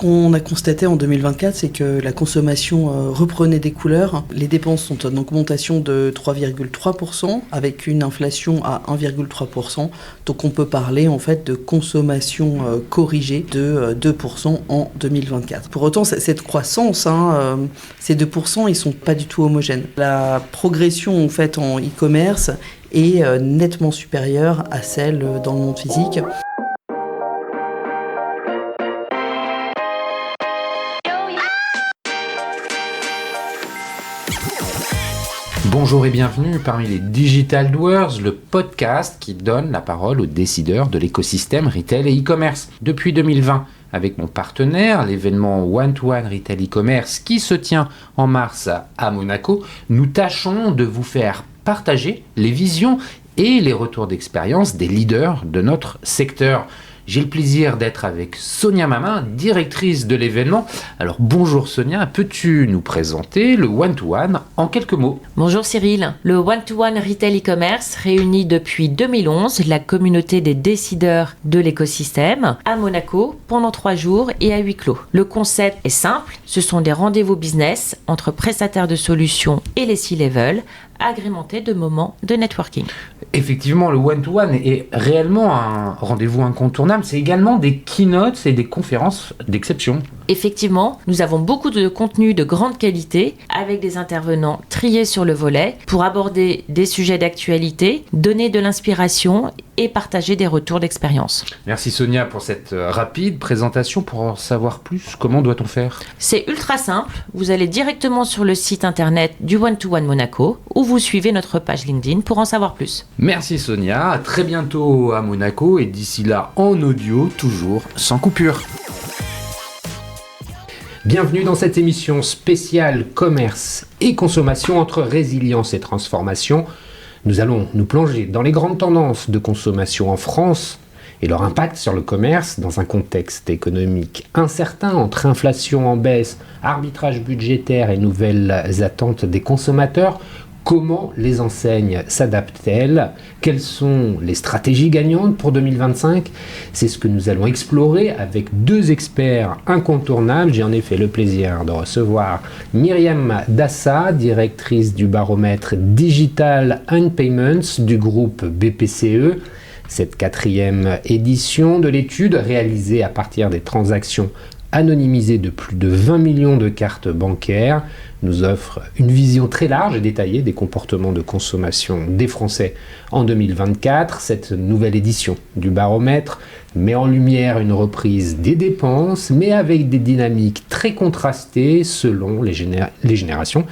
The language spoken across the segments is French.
qu'on a constaté en 2024, c'est que la consommation reprenait des couleurs. Les dépenses sont en augmentation de 3,3%, avec une inflation à 1,3%. Donc on peut parler en fait de consommation corrigée de 2% en 2024. Pour autant, cette croissance, ces 2%, ils sont pas du tout homogènes. La progression en fait en e-commerce est nettement supérieure à celle dans le monde physique. Bonjour et bienvenue parmi les Digital Doers, le podcast qui donne la parole aux décideurs de l'écosystème retail et e-commerce. Depuis 2020, avec mon partenaire, l'événement One-to-One Retail e-commerce qui se tient en mars à Monaco, nous tâchons de vous faire partager les visions et les retours d'expérience des leaders de notre secteur. J'ai le plaisir d'être avec Sonia Mamin, directrice de l'événement. Alors bonjour Sonia, peux-tu nous présenter le One-to-One en quelques mots ? Bonjour Cyril, le One-to-One Retail e-commerce réunit depuis 2011 la communauté des décideurs de l'écosystème à Monaco pendant 3 jours et à huis clos. Le concept est simple, ce sont des rendez-vous business entre prestataires de solutions et les C-level, agrémenté de moments de networking. Effectivement, le one-to-one est réellement un rendez-vous incontournable. C'est également des keynotes et des conférences d'exception. Effectivement, nous avons beaucoup de contenu de grande qualité avec des intervenants triés sur le volet pour aborder des sujets d'actualité, donner de l'inspiration et partager des retours d'expérience. Merci Sonia pour cette rapide présentation. Pour en savoir plus, comment doit-on faire ? C'est ultra simple. Vous allez directement sur le site internet du One-to-One Monaco ou vous suivez notre page LinkedIn pour en savoir plus. Merci Sonia, à très bientôt à Monaco et d'ici là en audio, toujours sans coupure. Bienvenue dans cette émission spéciale commerce et consommation entre résilience et transformation. Nous allons nous plonger dans les grandes tendances de consommation en France et leur impact sur le commerce dans un contexte économique incertain entre inflation en baisse, arbitrage budgétaire et nouvelles attentes des consommateurs. Comment les enseignes s'adaptent-elles ? Quelles sont les stratégies gagnantes pour 2025 ? C'est ce que nous allons explorer avec 2 experts incontournables. J'ai en effet le plaisir de recevoir Myriam Dassa, directrice du baromètre Digital and Payments du groupe BPCE. Cette 4e édition de l'étude, réalisée à partir des transactions anonymisées de plus de 20 millions de cartes bancaires, nous offre une vision très large et détaillée des comportements de consommation des Français en 2024. Cette nouvelle édition du baromètre met en lumière une reprise des dépenses, mais avec des dynamiques très contrastées selon les générations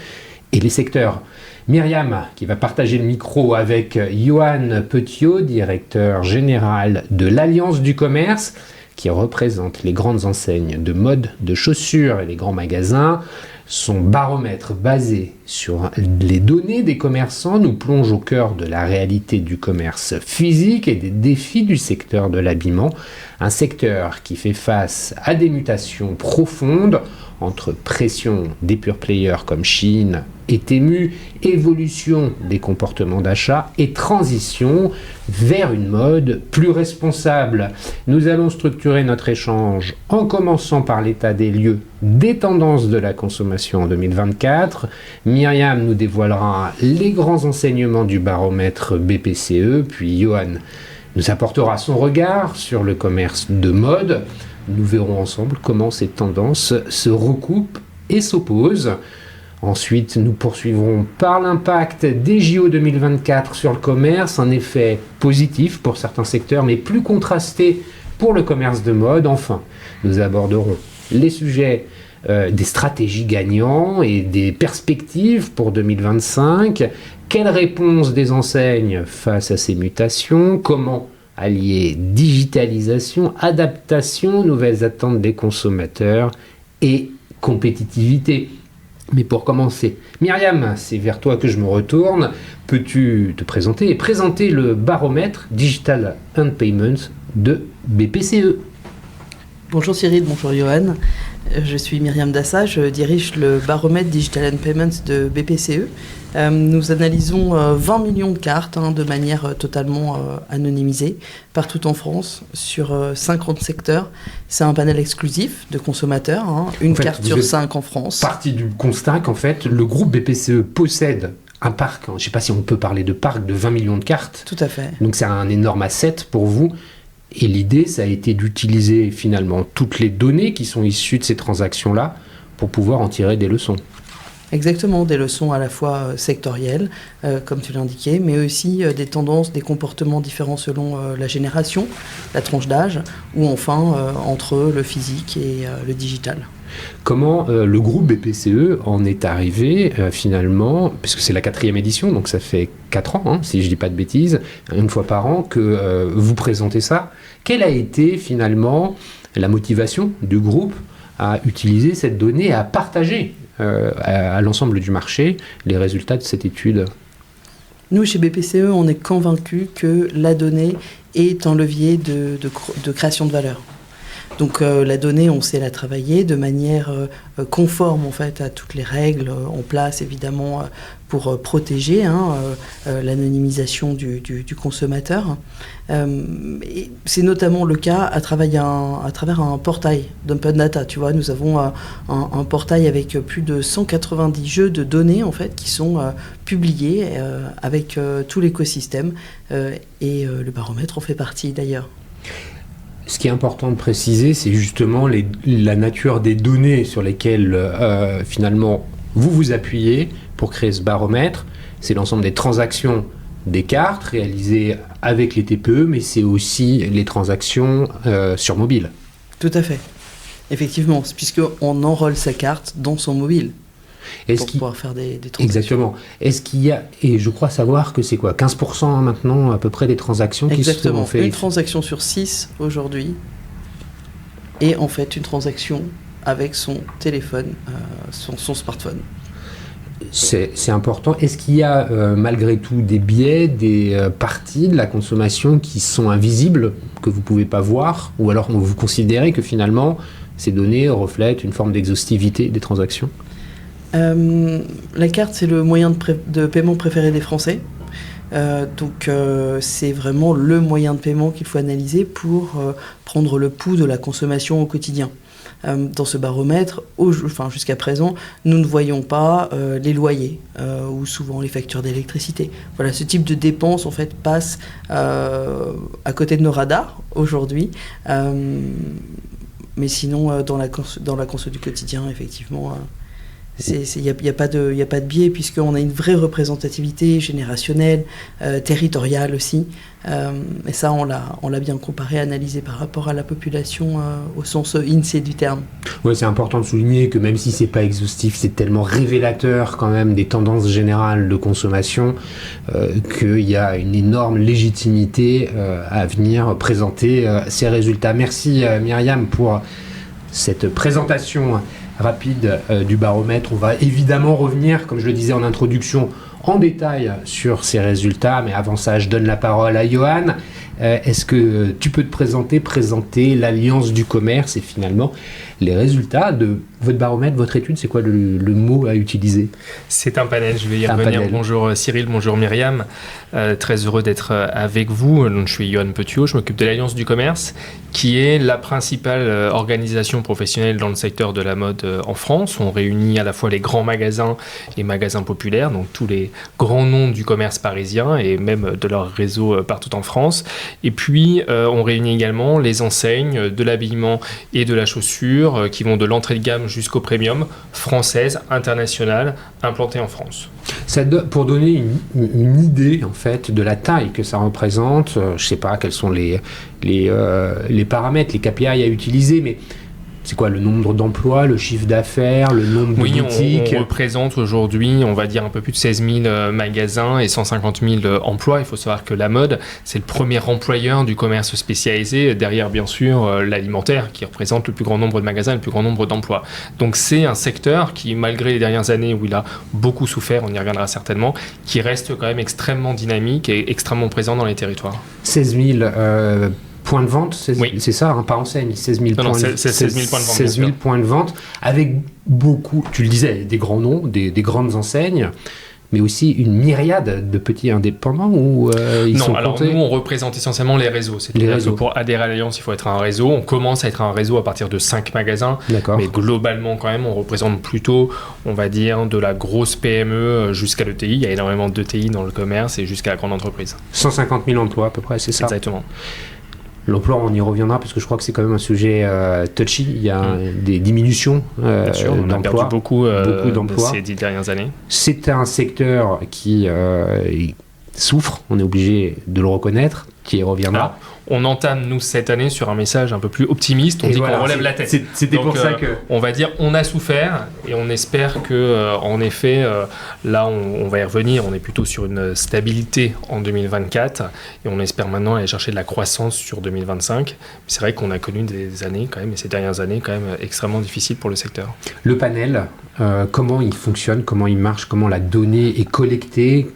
et les secteurs. Myriam, qui va partager le micro avec Johan Petiot, directeur général de l'Alliance du commerce, qui représente les grandes enseignes de mode, de chaussures et les grands magasins. Son baromètre basé sur les données des commerçants nous plonge au cœur de la réalité du commerce physique et des défis du secteur de l'habillement, un secteur qui fait face à des mutations profondes entre pression des pure players comme Shein et Temu, évolution des comportements d'achat et transition vers une mode plus responsable. Nous allons structurer notre échange en commençant par l'état des lieux des tendances de la consommation en 2024. Myriam nous dévoilera les grands enseignements du baromètre BPCE, puis Johan nous apportera son regard sur le commerce de mode. Nous verrons ensemble comment ces tendances se recoupent et s'opposent. Ensuite, nous poursuivrons par l'impact des JO 2024 sur le commerce, un effet positif pour certains secteurs, mais plus contrasté pour le commerce de mode. Enfin, nous aborderons les sujets des stratégies gagnants et des perspectives pour 2025. Quelle réponse des enseignes face à ces mutations ? Comment allier digitalisation, adaptation, nouvelles attentes des consommateurs et compétitivité ? Mais pour commencer, Myriam, c'est vers toi que je me retourne. Peux-tu te présenter et présenter le baromètre Digital and Payments de BPCE ? Bonjour Cyril, bonjour Johan. Je suis Myriam Dassa, je dirige le baromètre Digital and Payments de BPCE. Nous analysons 20 millions de cartes de manière totalement anonymisée partout en France sur 50 secteurs. C'est un panel exclusif de consommateurs, une carte sur 5 en France. Partie du constat qu'en fait le groupe BPCE possède un parc, je ne sais pas si on peut parler de parc, de 20 millions de cartes. Tout à fait. Donc c'est un énorme asset pour vous. Et l'idée, ça a été d'utiliser finalement toutes les données qui sont issues de ces transactions-là pour pouvoir en tirer des leçons. Exactement, des leçons à la fois sectorielles, comme tu l'indiquais, mais aussi des tendances, des comportements différents selon la génération, la tranche d'âge, ou enfin entre le physique et le digital. Comment le groupe BPCE en est arrivé finalement, puisque c'est la 4e édition, donc ça fait 4 ans, si je ne dis pas de bêtises, une fois par an que vous présentez ça. Quelle a été finalement la motivation du groupe à utiliser cette donnée et à partager à l'ensemble du marché les résultats de cette étude? Nous, chez BPCE, on est convaincus que la donnée est un levier de création de valeur. Donc la donnée, on sait la travailler de manière conforme en fait à toutes les règles en place évidemment pour protéger l'anonymisation du consommateur. Et c'est notamment le cas à travers un portail d'Open Data. Tu vois, nous avons un portail avec plus de 190 jeux de données en fait qui sont publiés avec tout l'écosystème et le baromètre en fait partie d'ailleurs. Ce qui est important de préciser, c'est justement la nature des données sur lesquelles finalement vous appuyez pour créer ce baromètre. C'est l'ensemble des transactions des cartes réalisées avec les TPE, mais c'est aussi les transactions sur mobile. Tout à fait. Effectivement, puisqu'on enrôle sa carte dans son mobile. Pouvoir faire des transactions. Exactement. Est-ce qu'il y a, et je crois savoir que c'est quoi, 15% maintenant à peu près des transactions qui se sont faites. Une transaction sur 6 aujourd'hui et en fait une transaction avec son téléphone, son smartphone. C'est important. Est-ce qu'il y a malgré tout des biais, des parties de la consommation qui sont invisibles, que vous ne pouvez pas voir, ou alors vous considérez que finalement ces données reflètent une forme d'exhaustivité des transactions? La carte, c'est le moyen de paiement préféré des Français. Donc c'est vraiment le moyen de paiement qu'il faut analyser pour prendre le pouls de la consommation au quotidien. Dans ce baromètre, jusqu'à présent, nous ne voyons pas les loyers ou souvent les factures d'électricité. Voilà, ce type de dépenses en fait passe à côté de nos radars aujourd'hui. Mais sinon, dans la conso du quotidien, effectivement. Il n'y a pas de biais puisqu'on a une vraie représentativité générationnelle, territoriale aussi. Et ça, on l'a bien comparé, analysé par rapport à la population au sens INSEE du terme. Oui, c'est important de souligner que même si ce n'est pas exhaustif, c'est tellement révélateur quand même des tendances générales de consommation qu'il y a une énorme légitimité à venir présenter ces résultats. Merci Myriam pour cette présentation rapide du baromètre. On va évidemment revenir, comme je le disais en introduction, en détail sur ces résultats, mais avant ça, je donne la parole à Johan. Est-ce que tu peux te présenter l'Alliance du commerce et finalement les résultats de votre baromètre, votre étude? C'est quoi le mot à utiliser? C'est un panel, je vais y revenir. Panel. Bonjour Cyril, bonjour Myriam. Très heureux d'être avec vous. Donc, je suis Johan Petiot, je m'occupe de l'Alliance du commerce, qui est la principale organisation professionnelle dans le secteur de la mode en France. On réunit à la fois les grands magasins et magasins populaires, donc tous les grands noms du commerce parisien et même de leur réseau partout en France. Et puis, on réunit également les enseignes de l'habillement et de la chaussure qui vont de l'entrée de gamme jusqu'au premium, françaises, internationales, implantées en France. Pour donner une idée en fait de la taille que ça représente, je ne sais pas quels sont les paramètres, les KPI à utiliser, mais c'est quoi le nombre d'emplois, le chiffre d'affaires, le nombre de boutiques? On représente aujourd'hui, on va dire, un peu plus de 16 000 magasins et 150 000 emplois. Il faut savoir que la mode, c'est le premier employeur du commerce spécialisé, derrière bien sûr l'alimentaire, qui représente le plus grand nombre de magasins et le plus grand nombre d'emplois. Donc c'est un secteur qui, malgré les dernières années où il a beaucoup souffert, on y reviendra certainement, qui reste quand même extrêmement dynamique et extrêmement présent dans les territoires. 16 000 points de vente, c'est ça, hein, pas enseigne, 16 000 points de vente, avec beaucoup, tu le disais, des grands noms, des grandes enseignes, mais aussi une myriade de petits indépendants où ils sont comptés. Nous, on représente essentiellement les réseaux. C'est-à-dire que pour adhérer à l'Alliance, il faut être un réseau. On commence à être un réseau à partir de 5 magasins. D'accord. Mais globalement, quand même, on représente plutôt, on va dire, de la grosse PME jusqu'à l'ETI. Il y a énormément d'ETI dans le commerce et jusqu'à la grande entreprise. 150 000 emplois à peu près, c'est ça? Exactement. L'emploi, on y reviendra parce que je crois que c'est quand même un sujet touchy. Il y a des diminutions Bien sûr, on a perdu beaucoup d'emplois ces 10 dernières années. C'est un secteur qui souffre, on est obligé de le reconnaître, qui y reviendra. Alors, on entame, nous, cette année, sur un message un peu plus optimiste. On dit qu'on relève la tête. C'était donc, pour ça que... On va dire, on a souffert, et on espère que, en effet, là, on va y revenir. On est plutôt sur une stabilité en 2024, et on espère maintenant aller chercher de la croissance sur 2025. Mais c'est vrai qu'on a connu des années, quand même, et ces dernières années, quand même, extrêmement difficiles pour le secteur. Le panel, comment il fonctionne, comment il marche, comment la donnée est collectée,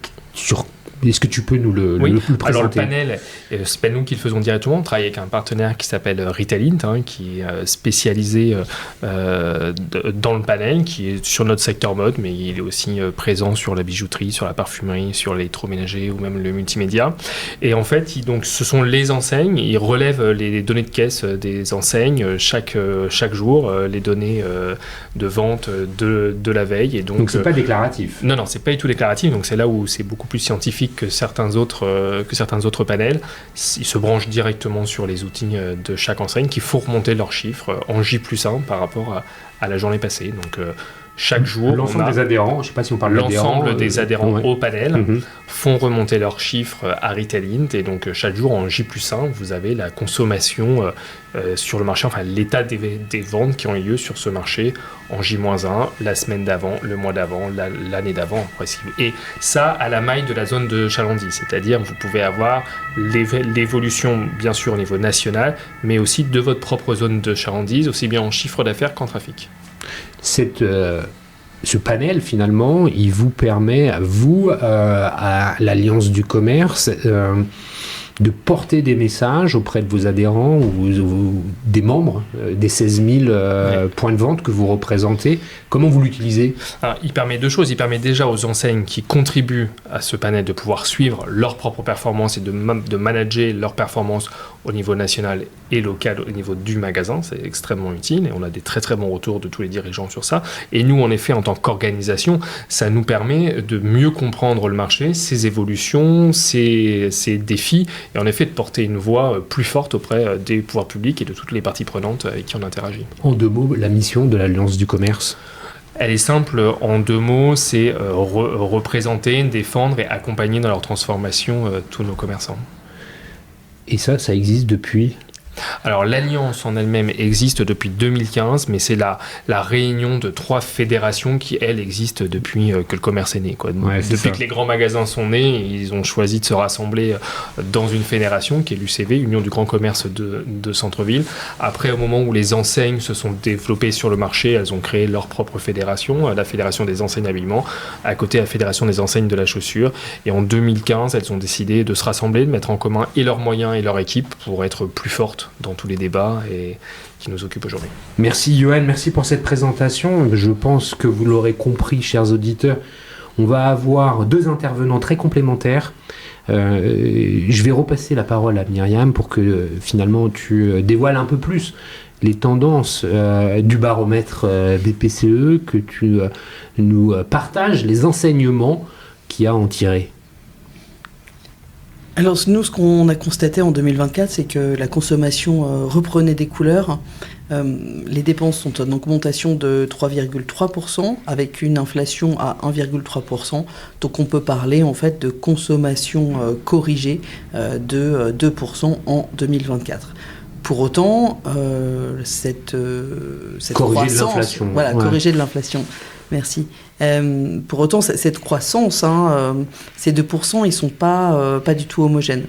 est-ce que tu peux nous le présenter? Alors le panel, c'est pas nous qui le faisons directement, on travaille avec un partenaire qui s'appelle Retailint, qui est spécialisé dans le panel, qui est sur notre secteur mode, mais il est aussi présent sur la bijouterie, sur la parfumerie, sur l'électroménager ou même le multimédia. Et en fait, ce sont les enseignes, ils relèvent les données de caisse des enseignes chaque jour, les données de vente de la veille. Et donc c'est pas déclaratif? Non, c'est pas du tout déclaratif, donc c'est là où c'est beaucoup plus scientifique que certains autres panels. Ils se branchent directement sur les outils de chaque enseigne qui font remonter leurs chiffres en J+1 par rapport à la journée passée. Donc chaque jour, l'ensemble des adhérents, je ne sais pas si on parle l'ensemble des adhérents au panel font remonter leurs chiffres à Retailint, et donc chaque jour en J+1, vous avez la consommation sur le marché, enfin l'état des ventes qui ont eu lieu sur ce marché en J-1, la semaine d'avant, le mois d'avant, l'année d'avant, et ça à la maille de la zone de chalandise, c'est-à-dire vous pouvez avoir l'évolution bien sûr au niveau national, mais aussi de votre propre zone de chalandise, aussi bien en chiffre d'affaires qu'en trafic. Ce panel, finalement, il vous permet, à l'Alliance du commerce, de porter des messages auprès de vos adhérents ou des membres des 16 000 points de vente que vous représentez. Comment vous l'utilisez? Alors, il permet deux choses. Il permet déjà aux enseignes qui contribuent à ce panel de pouvoir suivre leurs propres performances et de manager leurs performances au niveau national et local au niveau du magasin. C'est extrêmement utile et on a des très très bons retours de tous les dirigeants sur ça. Et nous, en effet, en tant qu'organisation, ça nous permet de mieux comprendre le marché, ses évolutions, ses défis, et en effet de porter une voix plus forte auprès des pouvoirs publics et de toutes les parties prenantes avec qui on interagit. En 2 mots, la mission de l'Alliance du commerce? Elle est simple, en 2 mots, c'est représenter, défendre et accompagner dans leur transformation tous nos commerçants. Et ça existe depuis? Alors l'Alliance en elle-même existe depuis 2015, mais c'est la réunion de 3 fédérations qui, elles, existent depuis que le commerce est né. Depuis que les grands magasins sont nés, ils ont choisi de se rassembler dans une fédération qui est l'UCV, Union du Grand Commerce de Centre-Ville. Après, au moment où les enseignes se sont développées sur le marché, elles ont créé leur propre fédération, la Fédération des enseignes habillement, à côté la Fédération des enseignes de la chaussure. Et en 2015, elles ont décidé de se rassembler, de mettre en commun et leurs moyens et leur équipe pour être plus fortes dans tous les débats et qui nous occupent aujourd'hui. Merci Johan, merci pour cette présentation. Je pense que vous l'aurez compris, chers auditeurs, on va avoir 2 intervenants très complémentaires. Je vais repasser la parole à Myriam pour que finalement tu dévoiles un peu plus les tendances du baromètre BPCE, que tu nous partages les enseignements qu'il y a à en tirer. Alors nous, ce qu'on a constaté en 2024, c'est que la consommation reprenait des couleurs. Les dépenses sont en augmentation de 3,3%, avec une inflation à 1,3%. Donc on peut parler en fait de consommation corrigée de 2% en ouais. Pour autant, cette corriger croissance, corriger de l'inflation. Merci. Pour autant, cette croissance, ces 2%, ils ne sont pas du tout homogènes.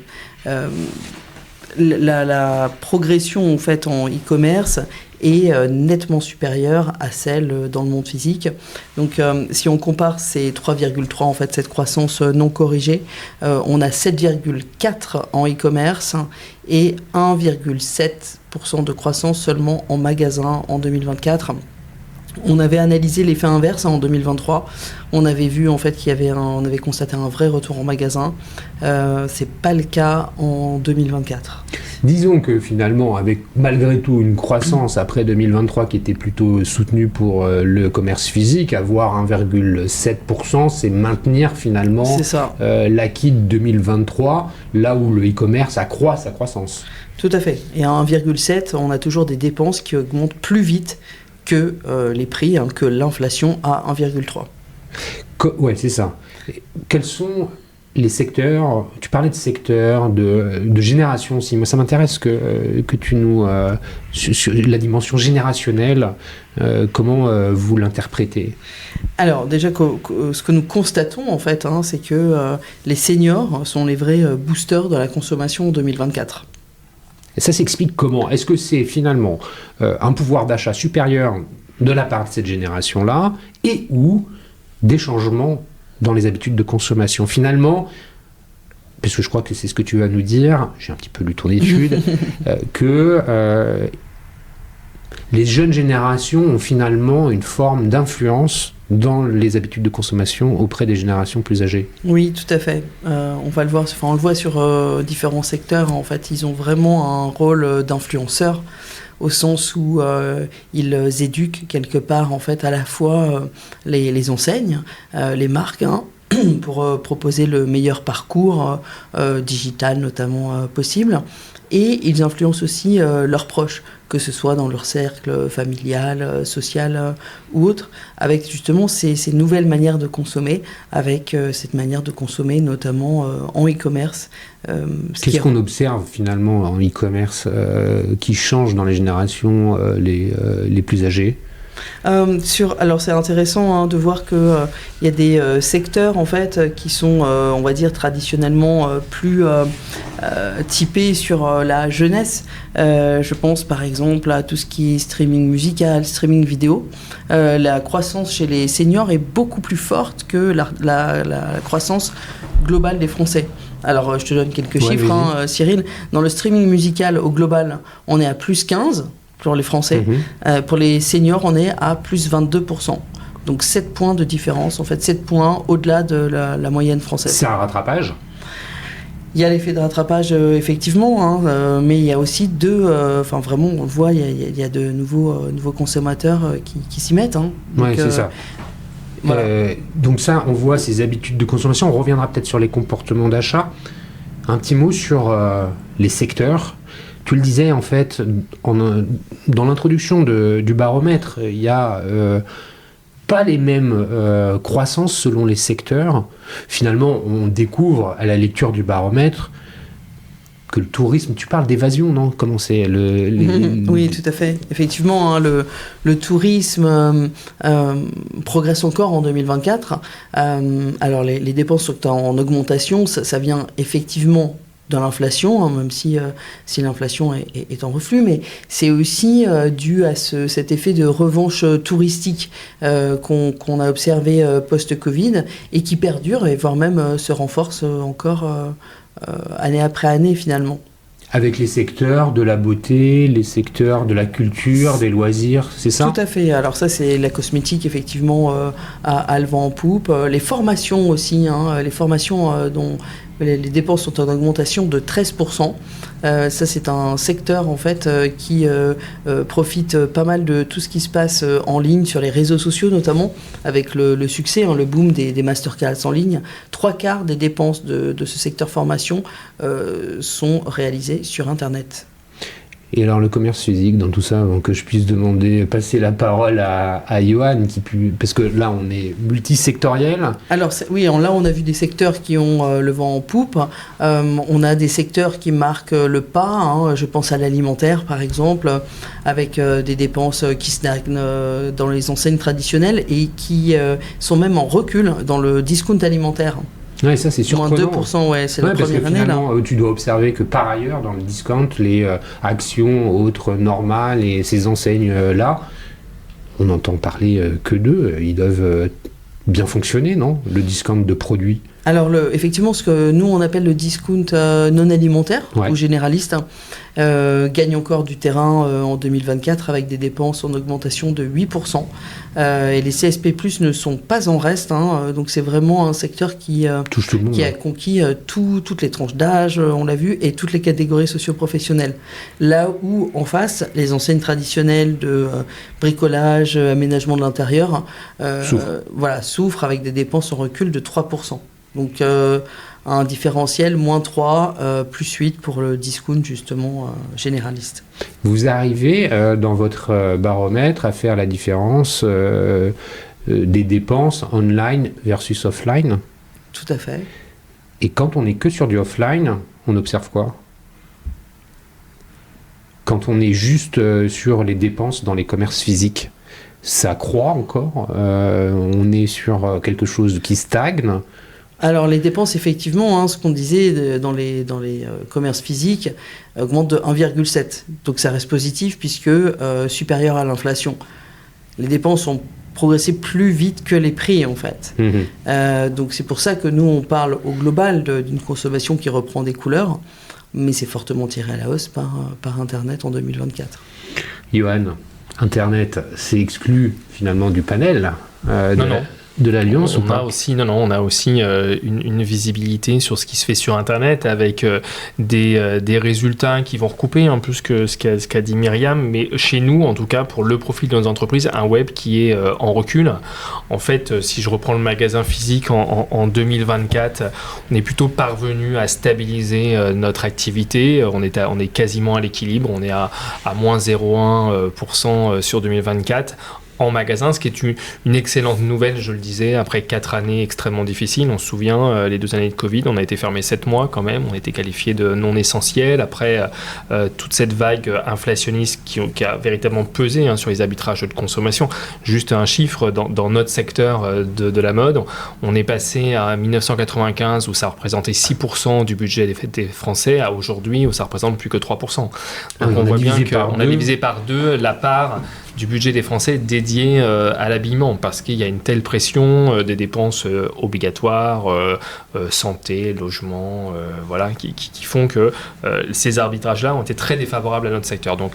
La progression en fait en e-commerce est nettement supérieure à celle dans le monde physique. Donc si on compare ces 3,3, en fait, cette croissance non corrigée, on a 7,4 en e-commerce et 1,7% de croissance seulement en magasin en 2024. On avait analysé l'effet inverse en 2023. On avait vu en fait on avait constaté un vrai retour en magasin. C'est pas le cas en 2024. Disons que finalement, avec malgré tout une croissance après 2023 qui était plutôt soutenue pour le commerce physique, avoir 1,7%, c'est maintenir finalement l'acquis de 2023, là où le e-commerce accroît sa croissance. Tout à fait. Et à 1,7, on a toujours des dépenses qui augmentent plus vite que les prix, que l'inflation à 1,3. Ouais, c'est ça. Quels sont les secteurs, tu parlais de secteurs, de génération aussi. Moi, ça m'intéresse que tu nous... sur la dimension générationnelle, comment vous l'interprétez ? Alors, déjà, ce que nous constatons, en fait, c'est que les seniors sont les vrais boosters de la consommation en 2024. Et ça s'explique comment ? Est-ce que c'est finalement un pouvoir d'achat supérieur de la part de cette génération-là et ou des changements dans les habitudes de consommation ? Finalement, parce que je crois que c'est ce que tu vas nous dire, j'ai un petit peu lu ton étude, que les jeunes générations ont finalement une forme d'influence dans les habitudes de consommation auprès des générations plus âgées. Oui, tout à fait. On va le voir, on le voit sur différents secteurs. En fait, ils ont vraiment un rôle d'influenceur au sens où ils éduquent quelque part en fait à la fois les enseignes, les marques, pour proposer le meilleur parcours digital notamment possible. Et ils influencent aussi leurs proches, que ce soit dans leur cercle familial, social ou autre, avec justement ces nouvelles manières de consommer, avec cette manière de consommer notamment en e-commerce. Qu'est-ce qu'on observe finalement en e-commerce qui change dans les générations les plus âgées ? Alors c'est intéressant de voir que y a des secteurs en fait qui sont on va dire traditionnellement plus typés sur la jeunesse. Je pense par exemple à tout ce qui est streaming musical, streaming vidéo. La croissance chez les seniors est beaucoup plus forte que la croissance globale des Français. Alors je te donne quelques chiffres, Cyril. Dans le streaming musical au global, on est à plus 15 pour les Français. Pour les seniors, on est à plus 22%. Donc 7 points de différence, en fait 7 points au-delà de la moyenne française. C'est un rattrapage ? Il y a l'effet de rattrapage, effectivement, mais il y a aussi vraiment, on le voit, il y a de nouveaux consommateurs qui s'y mettent. Oui, c'est ça. Voilà. Donc ça, on voit ces habitudes de consommation. On reviendra peut-être sur les comportements d'achat. Un petit mot sur les secteurs. Tu le disais, en fait, dans l'introduction du baromètre, il y a pas les mêmes croissances selon les secteurs. Finalement, on découvre à la lecture du baromètre que le tourisme, tu parles d'évasion, non ? Comment c'est Oui, tout à fait. Effectivement, le tourisme progresse encore en 2024. Alors, les dépenses sont en augmentation. Ça vient effectivement de l'inflation, même si l'inflation est en reflux, mais c'est aussi dû à cet effet de revanche touristique qu'on a observé post-Covid et qui perdure et voire même se renforce encore année après année finalement. Avec les secteurs de la beauté, les secteurs de la culture, des loisirs, c'est ça ? Tout à fait. Alors ça, c'est la cosmétique, effectivement, à le vent en poupe. Les formations aussi, les formations dont les dépenses sont en augmentation de 13%. Ça, c'est un secteur, en fait, qui profite pas mal de tout ce qui se passe en ligne, sur les réseaux sociaux notamment, avec le succès, le boom des masterclass en ligne. 3/4 des dépenses de ce secteur formation sont réalisées sur Internet. Et alors le commerce physique dans tout ça, avant que je puisse passer la parole à Johan, parce que là on est multisectoriel. Alors oui, là on a vu des secteurs qui ont le vent en poupe, on a des secteurs qui marquent le pas, je pense à l'alimentaire par exemple, avec des dépenses qui stagnent dans les enseignes traditionnelles et qui sont même en recul dans le discount alimentaire. Ouais, ça c'est surprenant. Moins 2%, ouais, c'est la première année là. Tu dois observer que par ailleurs, dans le discount, les actions autres normales et ces enseignes-là, on n'entend parler que d'eux. Ils doivent bien fonctionner, non? Le discount de produits. Alors, effectivement, ce que nous, on appelle le discount non alimentaire ou généraliste, gagne encore du terrain en 2024 avec des dépenses en augmentation de 8%. Et les CSP+, ne sont pas en reste. Donc, c'est vraiment un secteur qui touche tout le monde, qui a conquis toutes les tranches d'âge, on l'a vu, et toutes les catégories socio-professionnelles. Là où, en face, les enseignes traditionnelles de bricolage, aménagement de l'intérieur, souffrent avec des dépenses en recul de 3%. Donc un différentiel moins 3, plus 8 pour le discount justement généraliste. Vous arrivez dans votre baromètre à faire la différence des dépenses online versus offline? Tout à fait. Et quand on n'est que sur du offline, on observe quoi? Quand on est juste sur les dépenses dans les commerces physiques, ça croît encore? On est sur quelque chose qui stagne? Alors les dépenses, effectivement, ce qu'on disait dans les commerces physiques, augmentent de 1,7. Donc ça reste positif puisque supérieur à l'inflation. Les dépenses ont progressé plus vite que les prix en fait. Donc c'est pour ça que nous on parle au global d'une consommation qui reprend des couleurs, mais c'est fortement tiré à la hausse par Internet en 2024. Johan, Internet, c'est exclu finalement du panel de l'Alliance ou pas? On a aussi une visibilité sur ce qui se fait sur Internet avec des résultats qui vont recouper un peu ce qu'a dit Myriam, mais chez nous, en tout cas, pour le profil de nos entreprises, un web qui est en recul. En fait, si je reprends le magasin physique en 2024, on est plutôt parvenu à stabiliser notre activité. On est quasiment à l'équilibre, on est à moins 0,1% sur 2024. En magasin, ce qui est une excellente nouvelle, je le disais, après 4 années extrêmement difficiles. On se souvient, les 2 années de Covid, on a été fermé 7 mois quand même, on a été qualifié de non essentiel. Après, toute cette vague inflationniste qui a véritablement pesé sur les arbitrages de consommation. Juste un chiffre, dans notre secteur de la mode, on est passé à 1995 où ça représentait 6% du budget des Français, à aujourd'hui où ça représente plus que 3%. Donc on voit bien qu'on a divisé par 2 la part du budget des Français dédié à l'habillement, parce qu'il y a une telle pression des dépenses obligatoires, santé, logement, qui font que ces arbitrages-là ont été très défavorables à notre secteur. Donc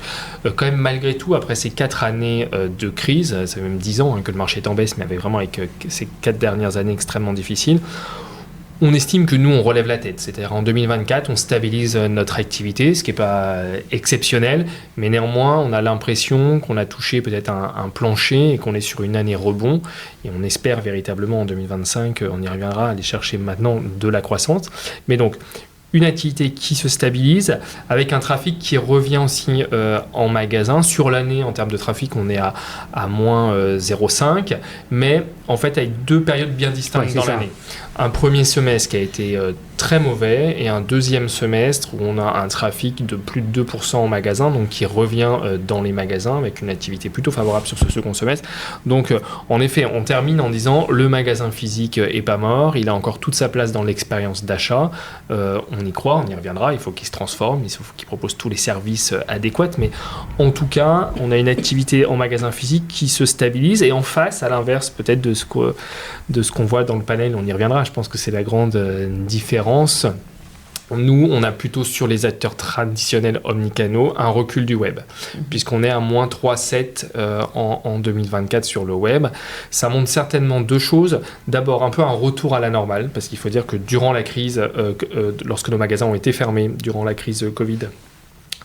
quand même, malgré tout, après ces 4 années de crise, ça fait même 10 ans que le marché est en baisse, mais vraiment avec ces 4 dernières années extrêmement difficiles, on estime que nous, on relève la tête. C'est-à-dire en 2024, on stabilise notre activité, ce qui n'est pas exceptionnel, mais néanmoins, on a l'impression qu'on a touché peut-être un plancher et qu'on est sur une année rebond. Et on espère véritablement en 2025, on y reviendra, aller chercher maintenant de la croissance. Mais donc, une activité qui se stabilise, avec un trafic qui revient aussi en magasin. Sur l'année, en termes de trafic, on est à moins 0,5, mais en fait avec 2 périodes bien distinctes dans l'année. Un premier semestre qui a été très mauvais et un deuxième semestre où on a un trafic de plus de 2% en magasin, donc qui revient dans les magasins avec une activité plutôt favorable sur ce second semestre. Donc en effet, on termine en disant le magasin physique est pas mort, il a encore toute sa place dans l'expérience d'achat. On y croit, on y reviendra, il faut qu'il se transforme, il faut qu'il propose tous les services adéquats, mais en tout cas, on a une activité en magasin physique qui se stabilise et en face, à l'inverse peut-être de ce qu'on voit dans le panel, on y reviendra, je pense que c'est la grande différence. Nous, on a plutôt sur les acteurs traditionnels omnicanaux un recul du web, puisqu'on est à moins 3,7 en 2024 sur le web. Ça montre certainement 2 choses. D'abord, un peu un retour à la normale, parce qu'il faut dire que durant la crise, lorsque nos magasins ont été fermés, durant la crise Covid,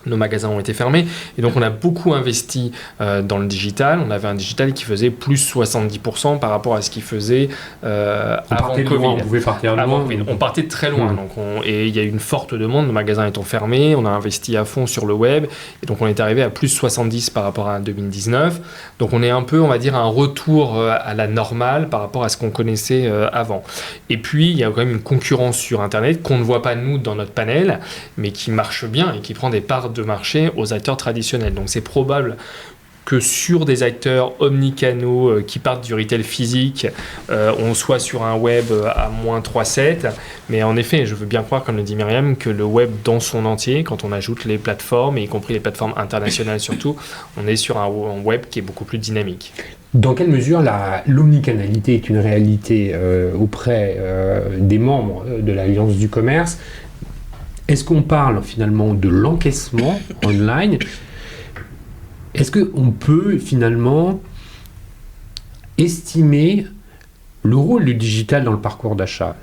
nos magasins ont été fermés et donc on a beaucoup investi dans le digital. On avait un digital qui faisait plus 70% par rapport à ce qu'il faisait avant Covid. On pouvait partir loin. On partait très loin. Et il y a eu une forte demande, nos magasins étant fermés, on a investi à fond sur le web et donc on est arrivé à plus 70 par rapport à 2019. Donc on est un peu, on va dire, un retour à la normale par rapport à ce qu'on connaissait avant. Et puis il y a quand même une concurrence sur Internet qu'on ne voit pas nous dans notre panel, mais qui marche bien et qui prend des parts de marché aux acteurs traditionnels. Donc c'est probable que sur des acteurs omnicanaux qui partent du retail physique, on soit sur un web à moins 3,7. Mais en effet, je veux bien croire, comme le dit Myriam, que le web dans son entier, quand on ajoute les plateformes, et y compris les plateformes internationales surtout, on est sur un web qui est beaucoup plus dynamique. Dans quelle mesure l'omnicanalité est une réalité auprès des membres de l'Alliance du commerce ? Est-ce qu'on parle finalement de l'encaissement online ? Est-ce qu'on peut finalement estimer le rôle du digital dans le parcours d'achat ?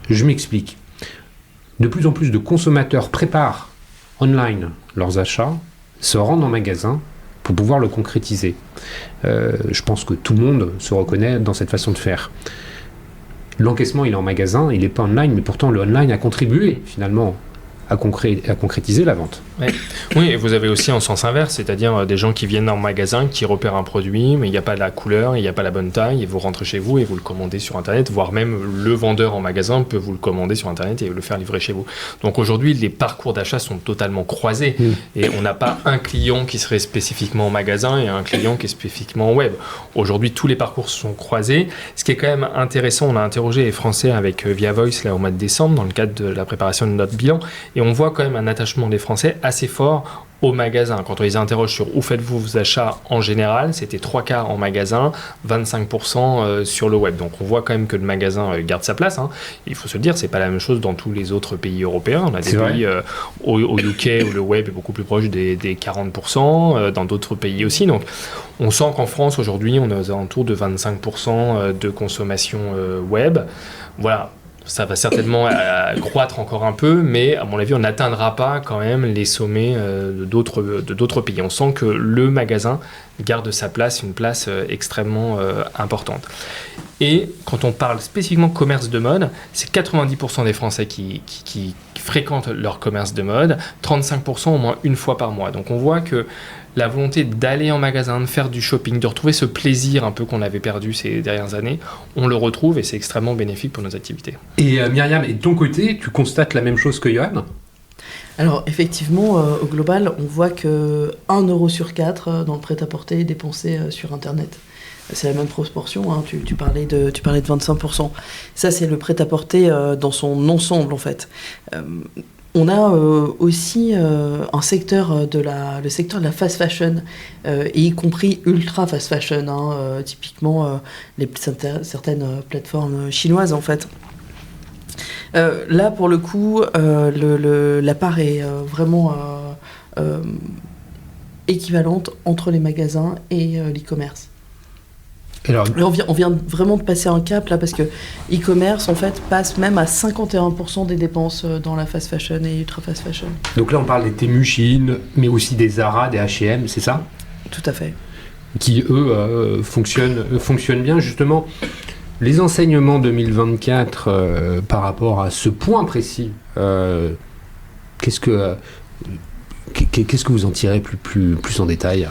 Je m'explique. De plus en plus de consommateurs préparent online leurs achats, se rendent en magasin pour pouvoir le concrétiser. Je pense que tout le monde se reconnaît dans cette façon de faire. L'encaissement, il est en magasin, il n'est pas online, mais pourtant le online a contribué finalement à concrétiser la vente. Ouais. Oui, et vous avez aussi en sens inverse, c'est-à-dire des gens qui viennent dans le magasin, qui repèrent un produit, mais il n'y a pas la couleur, il n'y a pas la bonne taille, et vous rentrez chez vous et vous le commandez sur Internet, voire même le vendeur en magasin peut vous le commander sur Internet et le faire livrer chez vous. Donc aujourd'hui, les parcours d'achat sont totalement croisés, et on n'a pas un client qui serait spécifiquement en magasin et un client qui est spécifiquement en web. Aujourd'hui, tous les parcours sont croisés. Ce qui est quand même intéressant, on a interrogé les Français avec Via Voice là, au mois de décembre, dans le cadre de la préparation de notre bilan, et on voit quand même un attachement des Français assez fort au magasin. Quand on les interroge sur où faites-vous vos achats en général, c'était 3/4 en magasin, 25% sur le web. Donc on voit quand même que le magasin garde sa place. Hein. Il faut se le dire, c'est pas la même chose dans tous les autres pays européens. On a des pays au UK où le web est beaucoup plus proche des 40%, dans d'autres pays aussi. Donc on sent qu'en France aujourd'hui, on est aux alentours de 25% de consommation web. Voilà. Ça va certainement croître encore un peu, mais à mon avis, on n'atteindra pas quand même les sommets de d'autres pays. On sent que le magasin garde sa place, une place extrêmement importante. Et quand on parle spécifiquement commerce de mode, c'est 90% des Français qui fréquentent leur commerce de mode, 35% au moins une fois par mois. Donc on voit que la volonté d'aller en magasin, de faire du shopping, de retrouver ce plaisir un peu qu'on avait perdu ces dernières années, on le retrouve et c'est extrêmement bénéfique pour nos activités. Et Myriam, et de ton côté, tu constates la même chose que Johan ? Alors effectivement, au global, on voit que 1 euro sur 4 dans le prêt-à-porter est dépensé sur Internet. C'est la même proportion, hein. Tu parlais de 25%. Ça, c'est le prêt-à-porter dans son ensemble, en fait. On a aussi un secteur le secteur de la fast fashion, et y compris ultra fast fashion, hein, typiquement certaines plateformes chinoises, en fait. Là, pour le coup, la part est vraiment équivalente entre les magasins et l'e-commerce. Alors, on vient vraiment de passer un cap là parce que e-commerce en fait passe même à 51% des dépenses dans la fast fashion et ultra fast fashion. Donc là on parle des Temu Shein, mais aussi des Zara, des H&M, c'est ça ? Tout à fait. Qui eux fonctionnent bien justement. Les enseignements 2024 par rapport à ce point précis, qu'est-ce que vous en tirez plus en détail ?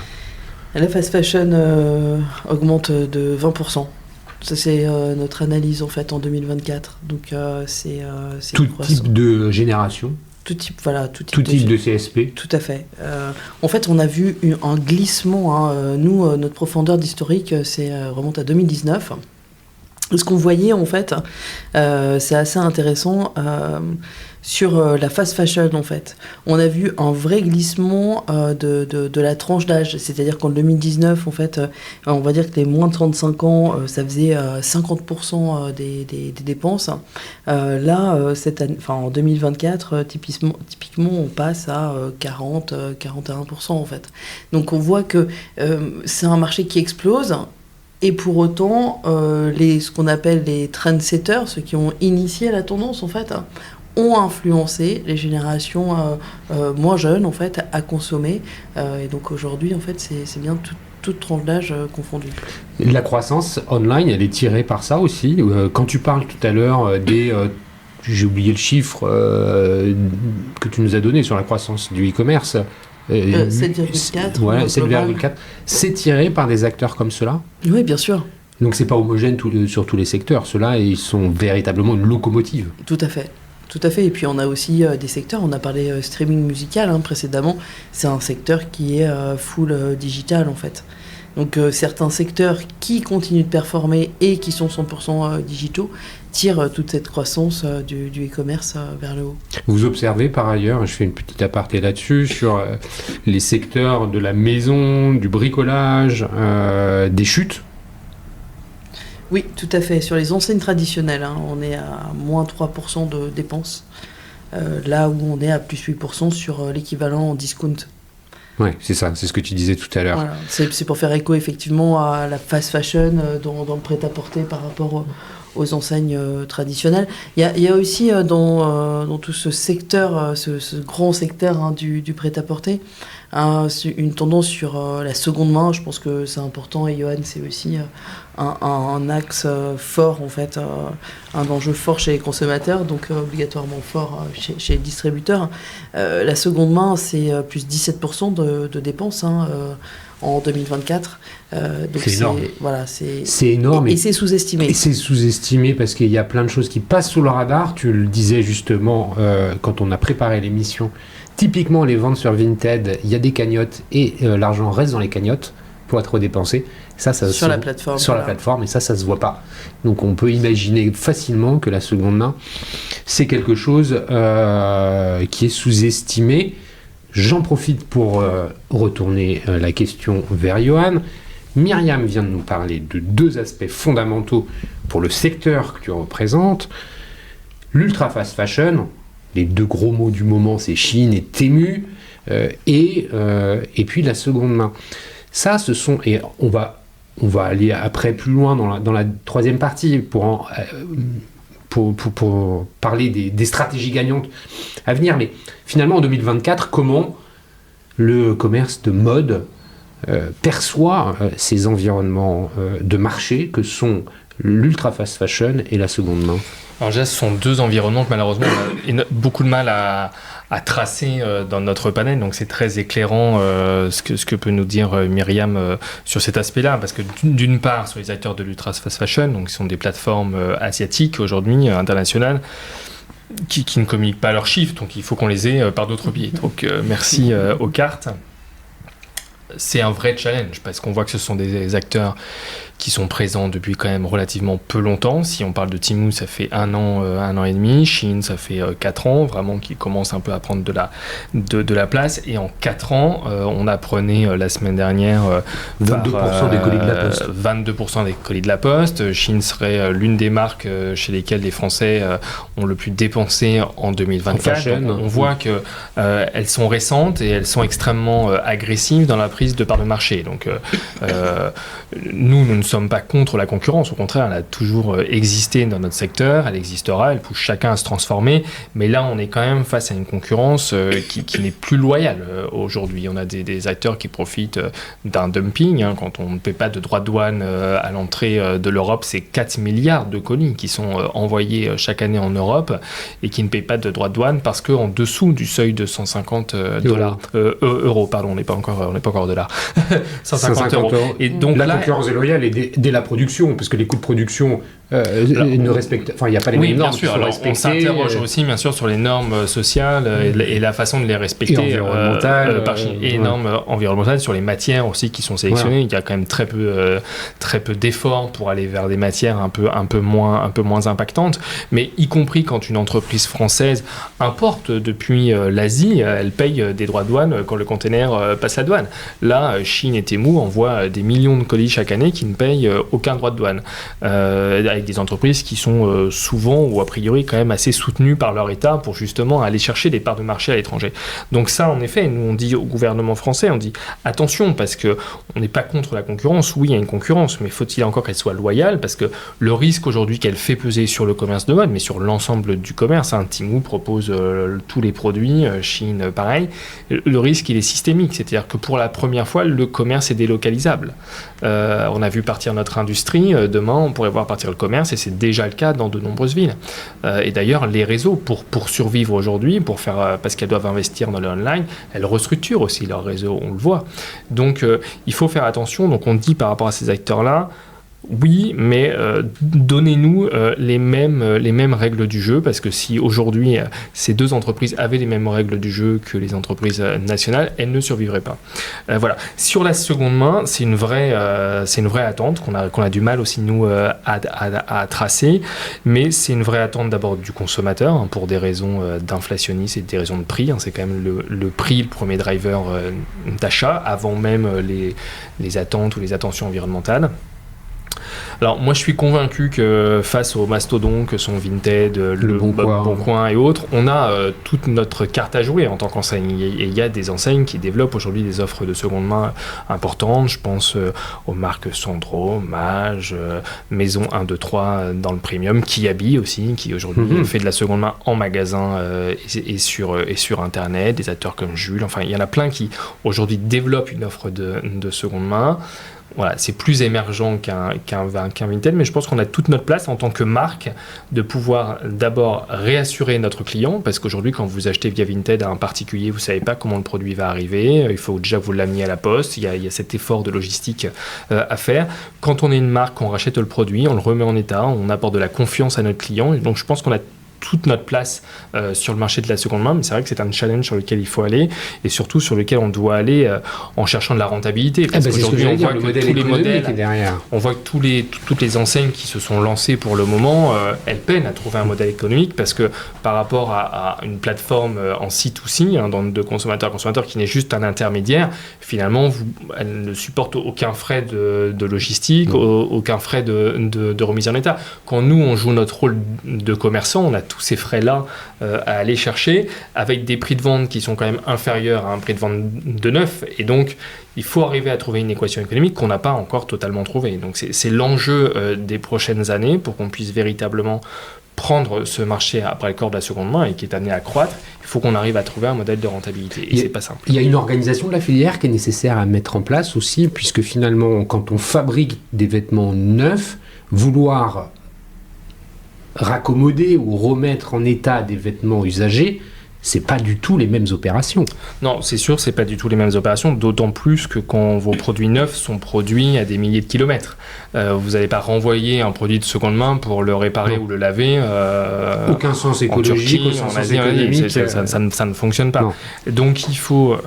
La fast fashion augmente de 20%. Ça, c'est notre analyse en fait en 2024. Donc, c'est tout type de génération. Tout type de CSP. Tout à fait. En fait, on a vu un glissement. Hein. Nous, notre profondeur d'historique, remonte à 2019. Ce qu'on voyait en fait, c'est assez intéressant. Sur la fast fashion, en fait, on a vu un vrai glissement de la tranche d'âge. C'est-à-dire qu'en 2019, en fait, on va dire que les moins de 35 ans, ça faisait 50% des dépenses. Là, en 2024, typiquement, on passe à 40-41%, en fait. Donc, on voit que c'est un marché qui explose. Et pour autant, ce qu'on appelle les trendsetters, ceux qui ont initié la tendance, en fait, ont influencé les générations moins jeunes en fait à consommer et donc aujourd'hui en fait c'est bien toute tranche d'âge confondue. La croissance online elle est tirée par ça aussi. Quand tu parles tout à l'heure j'ai oublié le chiffre que tu nous as donné sur la croissance du e-commerce. 7,4. Voilà, 7,4. C'est tiré par des acteurs comme ceux-là ? Oui, bien sûr. Donc c'est pas homogène sur tous les secteurs. Ceux-là ils sont véritablement une locomotive. Tout à fait. Tout à fait, et puis on a aussi des secteurs, on a parlé streaming musical précédemment, c'est un secteur qui est full digital en fait. Donc certains secteurs qui continuent de performer et qui sont 100% digitaux tirent toute cette croissance du e-commerce vers le haut. Vous observez par ailleurs, je fais une petite aparté là-dessus, sur les secteurs de la maison, du bricolage, des chutes? Oui, tout à fait. Sur les enseignes traditionnelles, on est à moins 3% de dépenses, là où on est à plus 8% sur l'équivalent en discount. Oui, c'est ça, c'est ce que tu disais tout à l'heure. Voilà. C'est pour faire écho effectivement à la fast fashion dans le prêt-à-porter par rapport aux enseignes traditionnelles. Il y a aussi dans tout ce secteur, ce grand secteur du prêt-à-porter, une tendance sur la seconde main. Je pense que c'est important, et Johan, c'est aussi un axe fort, en fait, un enjeu fort chez les consommateurs, donc obligatoirement fort chez les distributeurs. La seconde main, c'est plus 17% de dépenses en 2024. Donc c'est énorme. Voilà, c'est énorme. Et c'est sous-estimé. Et c'est sous-estimé parce qu'il y a plein de choses qui passent sous le radar. Tu le disais justement quand on a préparé l'émission. Typiquement, les ventes sur Vinted, il y a des cagnottes et l'argent reste dans les cagnottes pour être dépensé. Ça sur la plateforme. Sur la plateforme, et ça se voit pas. Donc on peut imaginer facilement que la seconde main, c'est quelque chose qui est sous-estimé. J'en profite pour retourner la question vers Johan. Myriam vient de nous parler de deux aspects fondamentaux pour le secteur que tu représentes. L'ultra fast fashion, les deux gros mots du moment, c'est Shein et Temu, et puis la seconde main. Ça, ce sont... Et on va aller après plus loin dans la troisième partie pour parler des stratégies gagnantes à venir. Mais finalement, en 2024, comment le commerce de mode perçoit ces environnements de marché que sont l'ultra fast fashion et la seconde main? Alors déjà, ce sont deux environnements que malheureusement on a beaucoup de mal à tracer dans notre panel, donc c'est très éclairant ce que peut nous dire Myriam sur cet aspect-là, parce que d'une part, sur les acteurs de l'ultra fast fashion, donc qui sont des plateformes asiatiques aujourd'hui, internationales, qui ne communiquent pas leurs chiffres, donc il faut qu'on les ait par d'autres biais. Donc merci aux cartes. C'est un vrai challenge, parce qu'on voit que ce sont des acteurs qui sont présents depuis quand même relativement peu longtemps. Si on parle de Temu, ça fait un an et demi. Shein, ça fait 4 ans, vraiment, qui commence un peu à prendre de la place. Et en 4 ans, on apprenait la semaine dernière 22% des colis de la Poste. 22% des colis de la Poste. Shein serait l'une des marques chez lesquelles les Français ont le plus dépensé en 2024. On voit que elles sont récentes et elles sont extrêmement agressives dans la prise de part de marché. Donc nous ne sommes pas contre la concurrence, au contraire, elle a toujours existé dans notre secteur, elle existera, elle pousse chacun à se transformer, mais là on est quand même face à une concurrence qui n'est plus loyale aujourd'hui. On a des acteurs qui profitent d'un dumping, quand on ne paie pas de droits de douane à l'entrée de l'Europe, c'est 4 milliards de colis qui sont envoyés chaque année en Europe et qui ne payent pas de droits de douane parce qu'en dessous du seuil de 150 euros, pardon, on n'est pas encore dollars. 150 euros. Et donc la concurrence est loyale dès la production, parce que les coûts de production ne respectent... Enfin, il n'y a pas les mêmes normes qui sont respectées. On s'interroge aussi, bien sûr, sur les normes sociales et la façon de les respecter. Et environnementales. Et normes environnementales, sur les matières aussi qui sont sélectionnées. Voilà. Il y a quand même très peu d'efforts pour aller vers des matières un peu moins impactantes. Mais y compris quand une entreprise française importe depuis l'Asie, elle paye des droits de douane quand le container passe la douane. Là, Shein et Temu envoient des millions de colis chaque année qui ne payent aucun droit de douane, avec des entreprises qui sont souvent ou a priori quand même assez soutenues par leur État pour justement aller chercher des parts de marché à l'étranger. Donc ça, en effet, nous on dit au gouvernement français, on dit attention, parce que on n'est pas contre la concurrence. Oui, il y a une concurrence, mais faut-il encore qu'elle soit loyale, parce que le risque aujourd'hui qu'elle fait peser sur le commerce de mode, mais sur l'ensemble du commerce, Temu propose tous les produits, Shein pareil, le risque il est systémique, c'est-à-dire que pour la première fois, le commerce est délocalisable. On a vu partir notre industrie, demain on pourrait voir partir le commerce, et c'est déjà le cas dans de nombreuses villes. Et d'ailleurs, les réseaux, pour survivre aujourd'hui, parce qu'elles doivent investir dans le online, elles restructurent aussi leur réseau, on le voit. Donc il faut faire attention. Donc on dit par rapport à ces acteurs-là, Oui, mais donnez-nous les mêmes règles du jeu, parce que si aujourd'hui ces deux entreprises avaient les mêmes règles du jeu que les entreprises nationales, elles ne survivraient pas. Voilà. Sur la seconde main, c'est une vraie attente qu'on a du mal aussi nous à tracer, mais c'est une vraie attente d'abord du consommateur, hein, pour des raisons d'inflationnisme et des raisons de prix. Hein, c'est quand même le prix, le premier driver d'achat, avant même les attentes ou les attentions environnementales. Alors moi je suis convaincu que face aux mastodontes que sont Vinted, le Bon Coin et autres, on a toute notre carte à jouer en tant qu'enseigne. Et il y a des enseignes qui développent aujourd'hui des offres de seconde main importantes. Je pense aux marques Sandro, Mage, Maison 1, 2, 3 dans le premium, Kiabi aussi, qui aujourd'hui fait de la seconde main en magasin et sur internet, des acteurs comme Jules. Enfin il y en a plein qui aujourd'hui développent une offre de seconde main. Voilà, c'est plus émergent qu'un Vinted, mais je pense qu'on a toute notre place en tant que marque de pouvoir d'abord réassurer notre client, parce qu'aujourd'hui, quand vous achetez via Vinted à un particulier, vous ne savez pas comment le produit va arriver, il faut déjà que vous l'ameniez à la poste, il y a cet effort de logistique à faire. Quand on est une marque, on rachète le produit, on le remet en état, on apporte de la confiance à notre client, et donc je pense qu'on a toute notre place sur le marché de la seconde main, mais c'est vrai que c'est un challenge sur lequel il faut aller, et surtout sur lequel on doit aller en cherchant de la rentabilité. Parce qu'aujourd'hui, on voit que tous les modèles, on voit que toutes les enseignes qui se sont lancées pour le moment, elles peinent à trouver un modèle économique, parce que par rapport à une plateforme en C2C, hein, de consommateur à consommateur, qui n'est juste un intermédiaire, finalement, elle ne supporte aucun frais de logistique, aucun frais de remise en état. Quand nous, on joue notre rôle de commerçant, on a tous ces frais-là à aller chercher, avec des prix de vente qui sont quand même inférieurs à un prix de vente de neuf, et donc il faut arriver à trouver une équation économique qu'on n'a pas encore totalement trouvée. Donc c'est l'enjeu des prochaines années pour qu'on puisse véritablement prendre ce marché après le corps de la seconde main et qui est amené à croître. Il faut qu'on arrive à trouver un modèle de rentabilité, et c'est pas simple. Il y a une organisation de la filière qui est nécessaire à mettre en place aussi, puisque finalement, quand on fabrique des vêtements neufs, vouloir raccommoder ou remettre en état des vêtements usagés, c'est pas du tout les mêmes opérations. Non, c'est sûr, c'est pas du tout les mêmes opérations, d'autant plus que quand vos produits neufs sont produits à des milliers de kilomètres. Vous n'allez pas renvoyer un produit de seconde main pour le réparer ou le laver. Aucun sens écologique, aucun sens économique. Ça ne fonctionne pas. Non. Donc il faut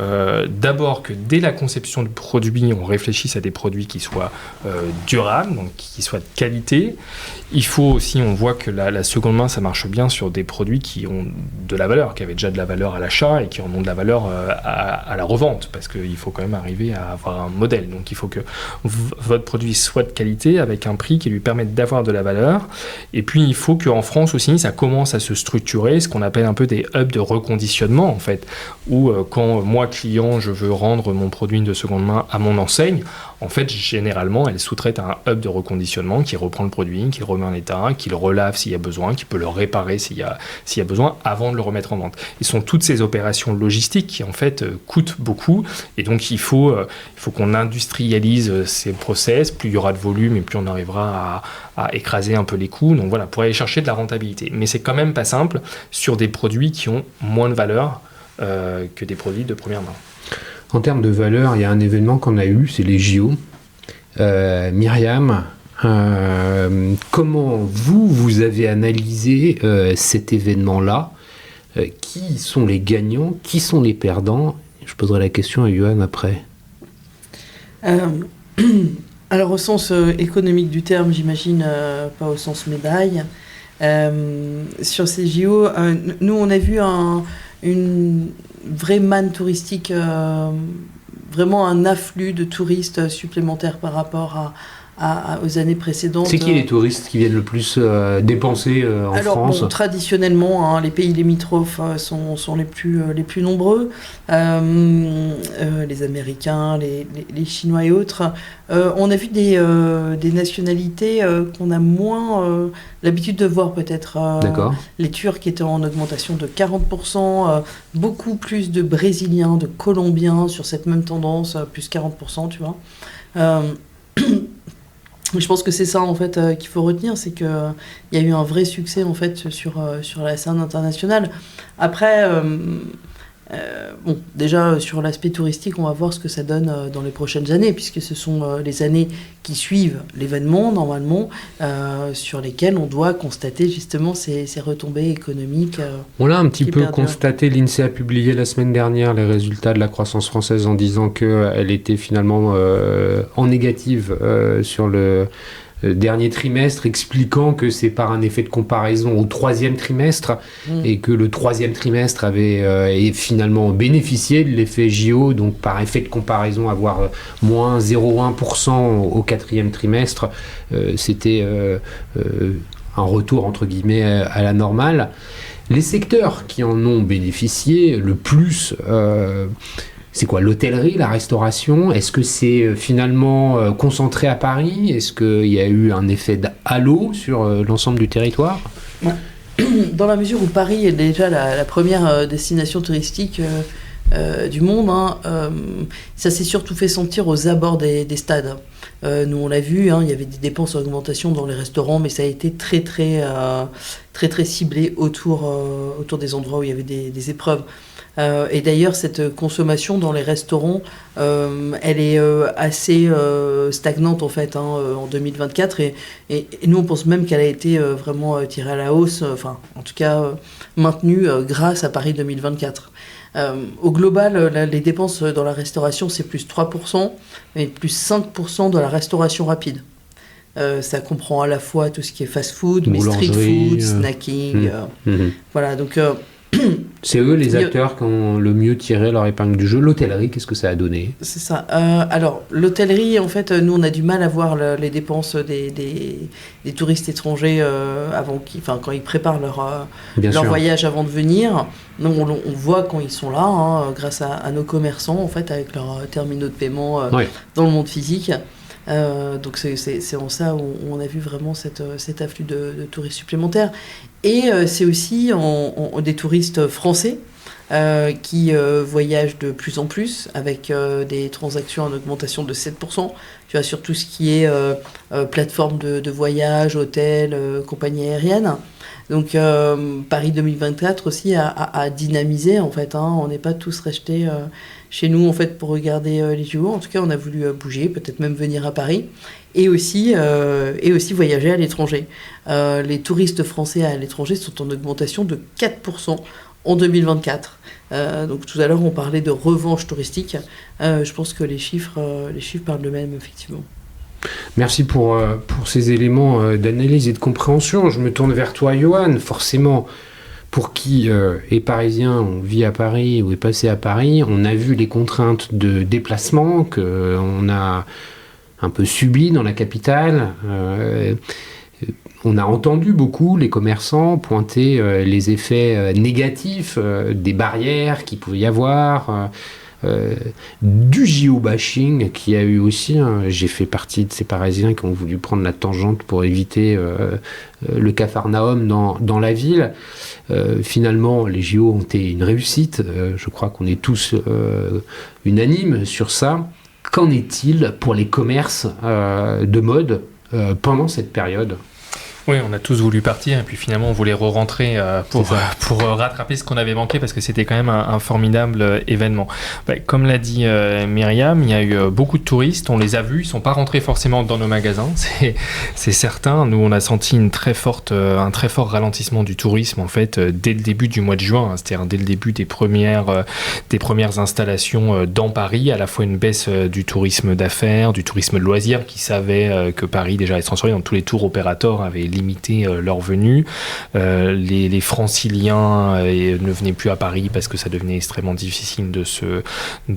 d'abord que dès la conception du produit, on réfléchisse à des produits qui soient durables, donc qui soient de qualité. Il faut aussi, on voit que la seconde main, ça marche bien sur des produits qui ont de la valeur, qui avaient déjà de la valeur à l'achat et qui en ont de la valeur à la revente, parce qu'il faut quand même arriver à avoir un modèle. Donc il faut que votre produit soit de qualité, avec un prix qui lui permette d'avoir de la valeur. Et puis il faut qu'en France aussi, ça commence à se structurer, ce qu'on appelle un peu des hubs de reconditionnement, en fait, où quand moi, client, je veux rendre mon produit de seconde main à mon enseigne, en fait, généralement, elle sous-traite à un hub de reconditionnement qui reprend le produit, qui le remet en état, qui le relave s'il y a besoin, qui peut le réparer s'il y a besoin, avant de le remettre en vente. Et ce sont toutes ces opérations logistiques qui, en fait, coûtent beaucoup. Et donc, il faut qu'on industrialise ces process. Plus il y aura de volume et plus on arrivera à écraser un peu les coûts. Donc voilà, pour aller chercher de la rentabilité. Mais c'est quand même pas simple sur des produits qui ont moins de valeur que des produits de première main. En termes de valeur, il y a un événement qu'on a eu, c'est les JO. Myriam, comment vous avez analysé cet événement-là? Qui sont les gagnants? Qui sont les perdants? Je poserai la question à Johan après. Alors au sens économique du terme, j'imagine, pas au sens médaille. Sur ces JO, nous on a vu une vraie manne touristique, vraiment un afflux de touristes supplémentaires par rapport aux années précédentes. C'est qui les touristes qui viennent le plus dépenser en France? Traditionnellement, les pays limitrophes sont les plus nombreux. Les Américains, les Chinois et autres. On a vu des nationalités qu'on a moins l'habitude de voir peut-être. Les Turcs étaient en augmentation de 40%, beaucoup plus de Brésiliens, de Colombiens sur cette même tendance, plus 40%, tu vois. Je pense que c'est ça en fait qu'il faut retenir, c'est qu'il y a eu un vrai succès en fait sur la scène internationale. Après, Déjà sur l'aspect touristique, on va voir ce que ça donne dans les prochaines années, puisque ce sont les années qui suivent l'événement, normalement, sur lesquelles on doit constater justement ces retombées économiques. On l'a un petit peu constaté, l'INSEE a publié la semaine dernière les résultats de la croissance française en disant qu'elle était finalement en négative sur le dernier trimestre, expliquant que c'est par un effet de comparaison au troisième trimestre et que le troisième trimestre avait finalement bénéficié de l'effet JO, donc par effet de comparaison avoir moins 0,1% au quatrième trimestre, c'était un retour entre guillemets à la normale. Les secteurs qui en ont bénéficié le plus, c'est quoi, l'hôtellerie, la restauration? Est-ce que c'est finalement concentré à Paris? Est-ce qu'il y a eu un effet halo sur l'ensemble du territoire? Dans la mesure où Paris est déjà la première destination touristique du monde, ça s'est surtout fait sentir aux abords des stades. Nous on l'a vu, il y avait des dépenses en augmentation dans les restaurants, mais ça a été très ciblé autour des endroits où il y avait des épreuves. Et d'ailleurs, cette consommation dans les restaurants, elle est assez stagnante en fait en 2024. Et nous, on pense même qu'elle a été vraiment tirée à la hausse, en tout cas maintenue grâce à Paris 2024. Au global, les dépenses dans la restauration, c'est plus 3%, et plus 5% dans la restauration rapide. Ça comprend à la fois tout ce qui est fast-food, mais street food, snacking. Voilà, donc... c'est eux les acteurs qui ont le mieux tiré leur épingle du jeu. L'hôtellerie, qu'est-ce que ça a donné? C'est ça. Alors, l'hôtellerie, en fait, nous, on a du mal à voir les dépenses des touristes étrangers quand ils préparent leur voyage avant de venir. Donc, on voit quand ils sont là, grâce à nos commerçants, en fait, avec leurs terminaux de paiement dans le monde physique. Donc c'est en ça où on a vu vraiment cet afflux de touristes supplémentaires. Et c'est aussi des touristes français qui voyagent de plus en plus avec des transactions en augmentation de 7%. Tu vois, sur tout ce qui est plateforme de voyage, hôtel, compagnie aérienne. Donc Paris 2024 aussi a dynamisé en fait. On n'est pas tous restés chez nous en fait pour regarder les JO. En tout cas, on a voulu bouger, peut-être même venir à Paris et aussi voyager à l'étranger. Les touristes français à l'étranger sont en augmentation de 4% en 2024. Donc tout à l'heure, on parlait de revanche touristique. Je pense que les chiffres parlent d'eux-mêmes, effectivement. Merci pour ces éléments d'analyse et de compréhension. Je me tourne vers toi, Johan. Forcément, pour qui est parisien, on vit à Paris ou est passé à Paris, on a vu les contraintes de déplacement qu'on a un peu subies dans la capitale. On a entendu beaucoup les commerçants pointer les effets négatifs des barrières qu'il pouvait y avoir, du géobashing qui a eu aussi. J'ai fait partie de ces Parisiens qui ont voulu prendre la tangente pour éviter le capharnaüm dans la ville. Finalement, les JO ont été une réussite. Je crois qu'on est tous unanimes sur ça. Qu'en est-il pour les commerces de mode pendant cette période ? Oui, on a tous voulu partir et puis finalement on voulait re-rentrer pour rattraper ce qu'on avait manqué parce que c'était quand même un formidable événement. Comme l'a dit Myriam, il y a eu beaucoup de touristes, on les a vus, ils ne sont pas rentrés forcément dans nos magasins, c'est certain. Nous on a senti un très fort ralentissement du tourisme en fait dès le début du mois de juin, c'est-à-dire dès le début des premières installations dans Paris, à la fois une baisse du tourisme d'affaires, du tourisme de loisirs qui savait que Paris déjà allait se transformer, donc tous les tours opérateurs avaient limiter leur venue. Les franciliens ne venaient plus à Paris parce que ça devenait extrêmement difficile de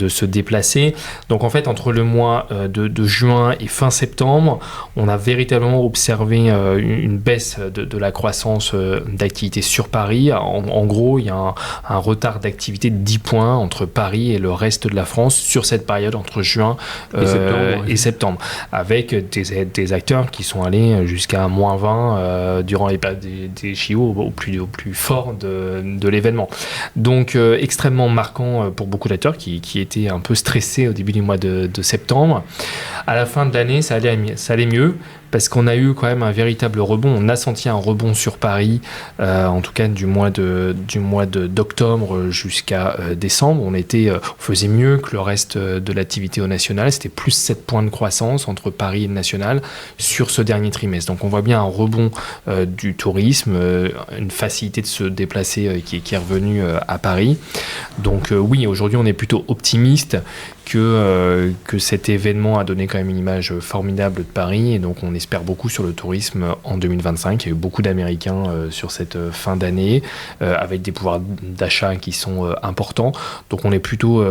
se déplacer. Donc en fait, entre le mois de juin et fin septembre, on a véritablement observé une baisse de la croissance d'activité sur Paris. En gros, il y a un retard d'activité de 10 points entre Paris et le reste de la France sur cette période entre juin et septembre, avec des acteurs qui sont allés jusqu'à moins 20 durant les périodes des JO au plus fort de l'événement. Donc extrêmement marquant pour beaucoup d'acteurs qui étaient un peu stressés au début du mois de septembre. À la fin de l'année, ça allait mieux, parce qu'on a eu quand même un véritable rebond. On a senti un rebond sur Paris, en tout cas du mois d'octobre jusqu'à décembre. On faisait mieux que le reste de l'activité au national. C'était plus 7 points de croissance entre Paris et le national sur ce dernier trimestre. Donc on voit bien un rebond du tourisme, une facilité de se déplacer qui est revenue à Paris. Donc oui, aujourd'hui on est plutôt optimiste que cet événement a donné quand même une image formidable de Paris, et donc on espère beaucoup sur le tourisme en 2025. Il y a eu beaucoup d'Américains sur cette fin d'année, avec des pouvoirs d'achat qui sont importants. Donc on est plutôt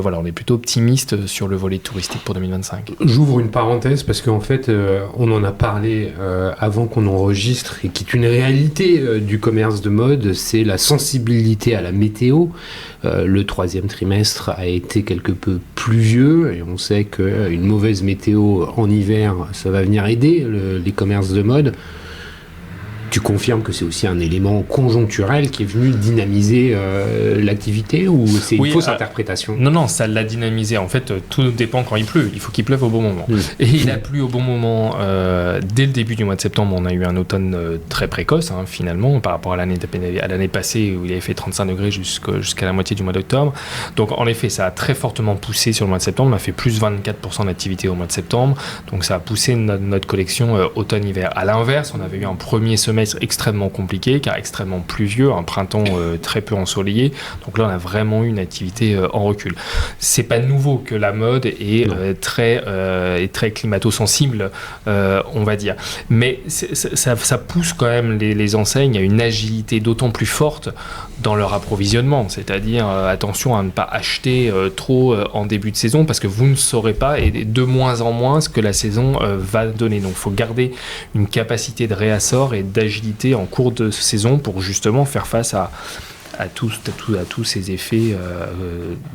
optimiste sur le volet touristique pour 2025. J'ouvre une parenthèse parce qu'en fait, on en a parlé avant qu'on enregistre, et qui est une réalité du commerce de mode, c'est la sensibilité à la météo. Le troisième trimestre a été quelque peu pluvieux, et on sait qu'une mauvaise météo en hiver, ça va venir aider les commerces de mode. Tu confirmes que c'est aussi un élément conjoncturel qui est venu dynamiser l'activité, ou c'est une fausse interprétation ? Non, ça l'a dynamisé. En fait, tout dépend quand il pleut. Il faut qu'il pleuve au bon moment. Et il a plu au bon moment dès le début du mois de septembre. On a eu un automne très précoce, finalement, par rapport à l'année passée où il avait fait 35 degrés jusqu'à la moitié du mois d'octobre. Donc, en effet, ça a très fortement poussé sur le mois de septembre. On a fait plus 24% d'activité au mois de septembre. Donc, ça a poussé notre collection automne-hiver. À l'inverse, on avait eu un premier semestre extrêmement compliqué, car extrêmement pluvieux, un printemps très peu ensoleillé. Donc là, on a vraiment eu une activité en recul. C'est pas nouveau que la mode est très climato-sensible, on va dire. Mais ça pousse quand même les enseignes à une agilité d'autant plus forte dans leur approvisionnement. C'est-à-dire, attention à ne pas acheter trop en début de saison, parce que vous ne saurez pas, et de moins en moins, ce que la saison va donner. Donc, il faut garder une capacité de réassort et d'agilité en cours de saison pour justement faire face à tous ces effets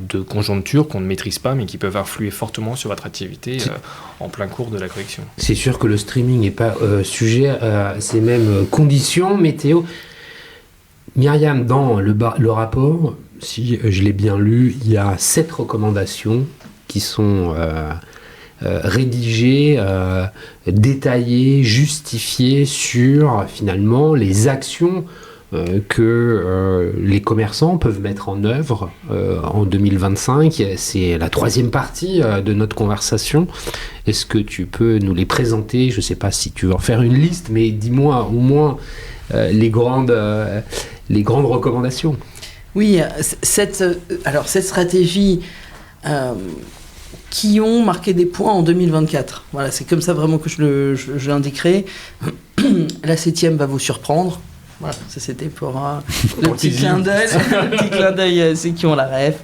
de conjoncture qu'on ne maîtrise pas, mais qui peuvent influer fortement sur votre activité en plein cours de la collection. C'est sûr que le streaming n'est pas sujet à ces mêmes conditions météo. Myriam, dans le rapport, si je l'ai bien lu, il y a 7 recommandations qui sont rédigées, détaillées, justifiées sur finalement les actions que les commerçants peuvent mettre en œuvre en 2025. C'est la 3e partie de notre conversation. Est-ce que tu peux nous les présenter ? Je ne sais pas si tu veux en faire une liste, mais dis-moi au moins les grandes recommandations. Oui, cette stratégie qui ont marqué des points en 2024. Voilà, c'est comme ça vraiment que je l'indiquerai. La 7e va vous surprendre. Voilà, ça c'était pour le petit clin d'œil. Le petit clin d'œil, ceux qui ont la ref.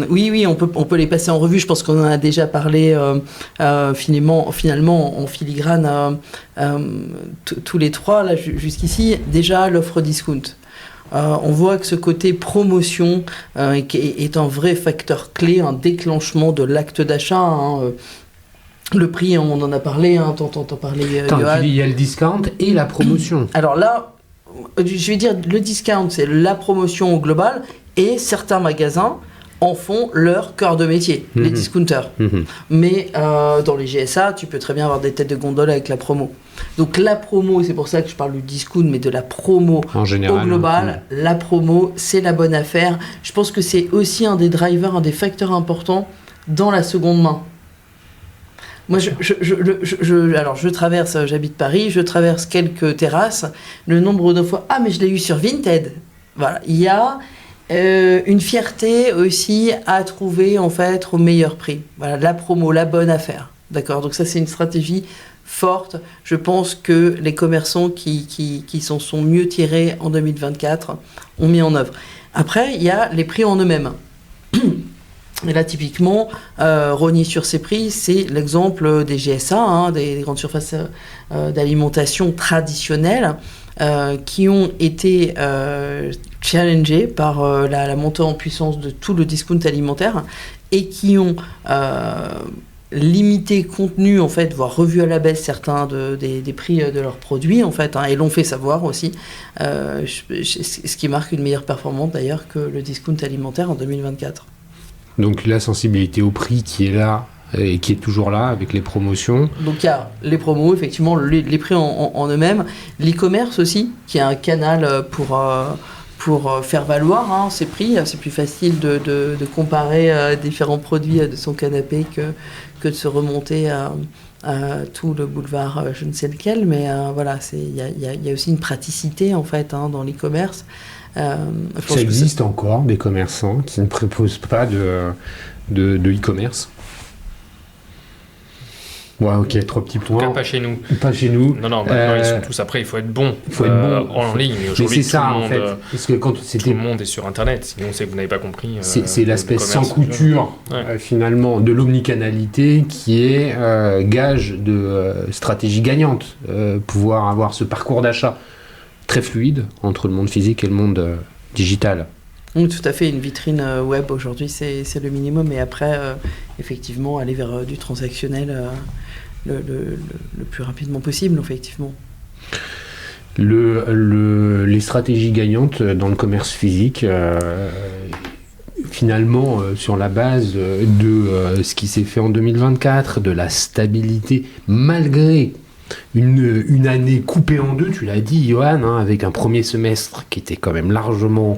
Oui, on peut les passer en revue. Je pense qu'on en a déjà parlé finalement en filigrane tous les trois là jusqu'ici. Déjà l'offre discount. On voit que ce côté promotion est un vrai facteur clé, un déclenchement de l'acte d'achat. Le prix, on en a parlé, t'en parlais. Il y a le discount et la promotion. Alors là, je vais dire, le discount, c'est la promotion au global, et certains magasins en font leur cœur de métier, les discounters. Mais dans les GSA, tu peux très bien avoir des têtes de gondole avec la promo. Donc la promo, c'est pour ça que je parle du discount, mais de la promo en général, au global, la promo, c'est la bonne affaire. Je pense que c'est aussi un des drivers, un des facteurs importants dans la seconde main. Moi, alors je traverse, j'habite Paris, je traverse quelques terrasses, le nombre de fois, mais je l'ai eu sur Vinted. Voilà, il y a une fierté aussi à trouver en fait au meilleur prix. Voilà, la promo, la bonne affaire. D'accord, donc ça c'est une stratégie forte. Je pense que les commerçants qui s'en sont mieux tirés en 2024 ont mis en œuvre. Après, il y a les prix en eux-mêmes. Et là, typiquement, rogner sur ces prix, c'est l'exemple des GSA, des grandes surfaces d'alimentation traditionnelles, qui ont été challengées par la montée en puissance de tout le discount alimentaire, et qui ont limité, contenu, en fait, voire revu à la baisse certains des prix de leurs produits, en fait, et l'ont fait savoir aussi, ce qui marque une meilleure performance d'ailleurs que le discount alimentaire en 2024. Donc la sensibilité au prix qui est là et qui est toujours là avec les promotions. Donc il y a les promos, effectivement, les prix en eux-mêmes, l'e-commerce aussi, qui est un canal pour faire valoir ses prix. C'est plus facile de comparer différents produits de son canapé que de se remonter à tout le boulevard je ne sais lequel, mais voilà, il y a aussi une praticité en fait dans l'e-commerce. Ça existe encore des commerçants qui ne proposent pas de e-commerce. Ouais, ok, 3 petits points. Pas chez nous. Pas chez nous. Non, maintenant ils sont tous après, il faut être bon. En ligne. Mais aujourd'hui, c'est ça, en fait. Parce que quand tout le monde est sur Internet, sinon c'est que vous n'avez pas compris. C'est l'aspect sans couture, finalement, de l'omnicanalité qui est gage de stratégie gagnante. Pouvoir avoir ce parcours d'achat très fluide entre le monde physique et le monde digital. Oui, tout à fait. Une vitrine web aujourd'hui, c'est le minimum. Et après, effectivement, aller vers du transactionnel le plus rapidement possible, effectivement. Les stratégies gagnantes dans le commerce physique, finalement, sur la base de ce qui s'est fait en 2024, de la stabilité, malgré une année coupée en deux, tu l'as dit, Johan, avec un premier semestre qui était quand même largement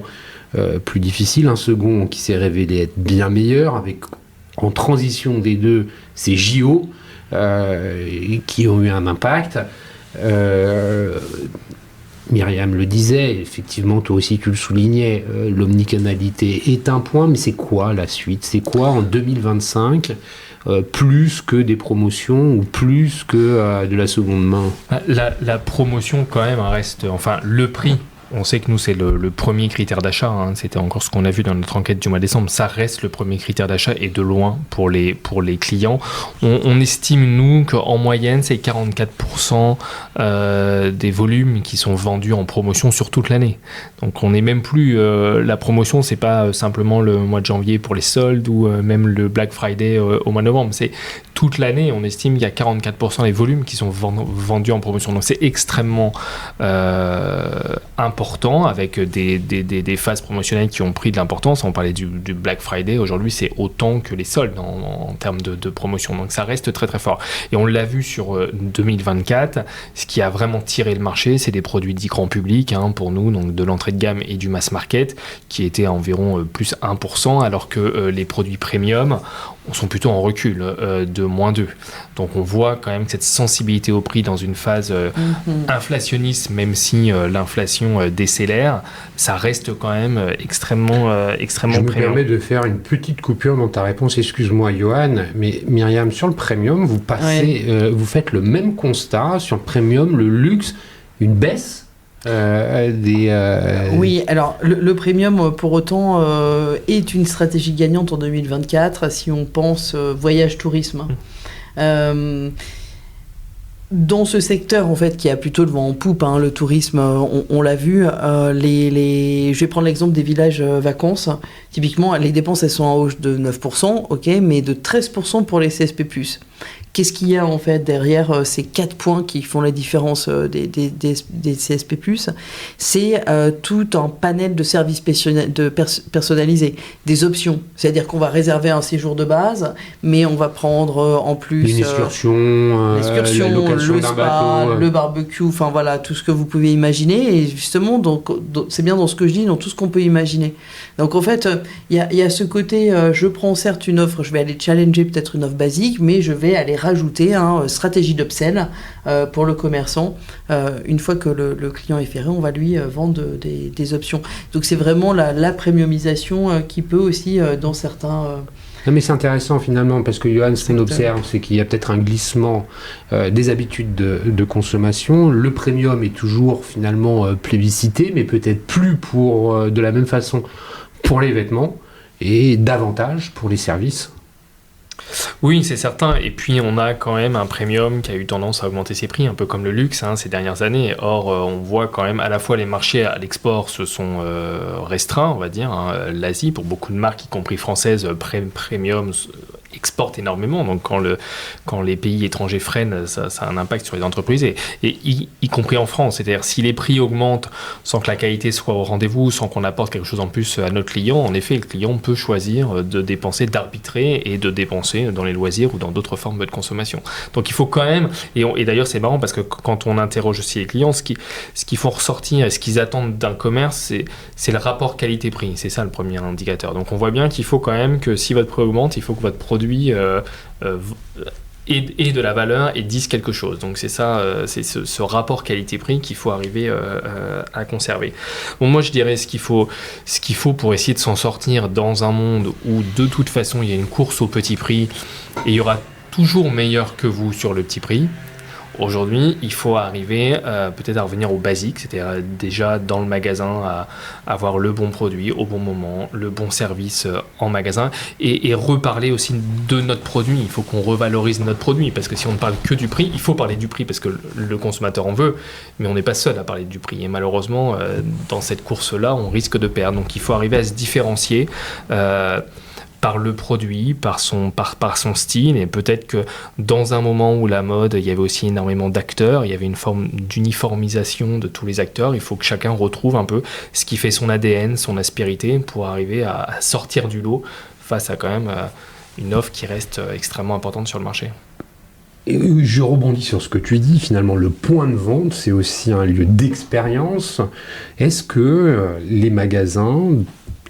plus difficile, un second qui s'est révélé être bien meilleur, avec en transition des deux ces JO qui ont eu un impact. Myriam le disait, effectivement, toi aussi tu le soulignais, l'omnicanalité est un point, mais c'est quoi la suite ? C'est quoi en 2025 plus que des promotions ou plus que de la seconde main ? La promotion quand même reste, enfin le prix. On sait que nous, c'est le premier critère d'achat. C'était encore ce qu'on a vu dans notre enquête du mois de décembre. Ça reste le premier critère d'achat et de loin pour les clients. On estime, nous, qu'en moyenne, c'est 44% des volumes qui sont vendus en promotion sur toute l'année. Donc, on n'est même plus... la promotion, c'est pas simplement le mois de janvier pour les soldes ou même le Black Friday au mois de novembre. C'est toute l'année, on estime qu'il y a 44% des volumes qui sont vendus en promotion. Donc, c'est extrêmement important, avec des phases promotionnelles qui ont pris de l'importance. On parlait du Black Friday, aujourd'hui c'est autant que les soldes en termes de promotion, donc ça reste très très fort. Et on l'a vu sur 2024, ce qui a vraiment tiré le marché, c'est des produits dits grand public, pour nous, donc de l'entrée de gamme et du mass market, qui étaient à environ plus 1%, alors que les produits premium sont plutôt en recul de moins 2. Donc on voit quand même cette sensibilité au prix dans une phase inflationniste, même si l'inflation décélère, ça reste quand même extrêmement Je me permets de faire une petite coupure dans ta réponse, excuse-moi Johan, mais Myriam, sur le premium, vous vous faites le même constat sur le premium, le luxe, une baisse Oui, alors le premium pour autant est une stratégie gagnante en 2024 si on pense voyage tourisme. Dans ce secteur en fait qui a plutôt le vent en poupe, le tourisme, on l'a vu, je vais prendre l'exemple des villages vacances. Typiquement, les dépenses elles sont en hausse de 9%, ok, mais de 13% pour les CSP+. Qu'est-ce qu'il y a en fait derrière ces 4 points qui font la différence des CSP+? C'est tout un panel de services personnalisés, des options. C'est-à-dire qu'on va réserver un séjour de base, mais on va prendre en plus une excursion, le spa, le barbecue, enfin voilà, tout ce que vous pouvez imaginer. Et justement, donc, c'est bien dans ce que je dis, dans tout ce qu'on peut imaginer. Donc en fait, il y a ce côté, je prends certes une offre, je vais aller challenger peut-être une offre basique, mais je vais aller rajouter stratégie d'upsell pour le commerçant. Une fois que le client est ferré, on va lui vendre des options. Donc c'est vraiment la premiumisation qui peut aussi dans certains... Non mais c'est intéressant finalement parce que Johan, ce qu'on observe, c'est qu'il y a peut-être un glissement des habitudes de consommation. Le premium est toujours finalement plébiscité, mais peut-être plus de la même façon pour les vêtements et davantage pour les services. Oui, c'est certain. Et puis, on a quand même un premium qui a eu tendance à augmenter ses prix, un peu comme le luxe ces dernières années. Or, on voit quand même à la fois les marchés à l'export se sont restreints, on va dire. L'Asie, pour beaucoup de marques, y compris françaises, premium, exportent énormément. Donc quand les pays étrangers freinent, ça a un impact sur les entreprises, et y compris en France. C'est-à-dire si les prix augmentent sans que la qualité soit au rendez-vous, sans qu'on apporte quelque chose en plus à notre client, en effet, le client peut choisir de dépenser, d'arbitrer et de dépenser dans les loisirs ou dans d'autres formes de consommation. Donc il faut quand même, et d'ailleurs c'est marrant parce que quand on interroge aussi les clients, ce qu'ils font ressortir et ce qu'ils attendent d'un commerce, c'est le rapport qualité-prix. C'est ça le premier indicateur. Donc on voit bien qu'il faut quand même que si votre prix augmente, il faut que votre produit ait de la valeur et dise quelque chose. Donc c'est ça, c'est ce rapport qualité-prix qu'il faut arriver à conserver. Bon, moi je dirais ce qu'il faut pour essayer de s'en sortir dans un monde où de toute façon il y a une course au petit prix et il y aura toujours meilleur que vous sur le petit prix. Aujourd'hui, il faut arriver peut-être à revenir au basique, c'est-à-dire déjà dans le magasin à avoir le bon produit au bon moment, le bon service en magasin, et reparler aussi de notre produit. Il faut qu'on revalorise notre produit, parce que si on ne parle que du prix, il faut parler du prix parce que le consommateur en veut, mais on n'est pas seul à parler du prix. Et malheureusement, dans cette course-là, on risque de perdre. Donc il faut arriver à se différencier par le produit, par son style, et peut-être que dans un moment où la mode, il y avait aussi énormément d'acteurs, il y avait une forme d'uniformisation de tous les acteurs, il faut que chacun retrouve un peu ce qui fait son ADN, son aspérité, pour arriver à sortir du lot face à quand même une offre qui reste extrêmement importante sur le marché. Et je rebondis sur ce que tu dis, finalement le point de vente c'est aussi un lieu d'expérience. Est-ce que les magasins,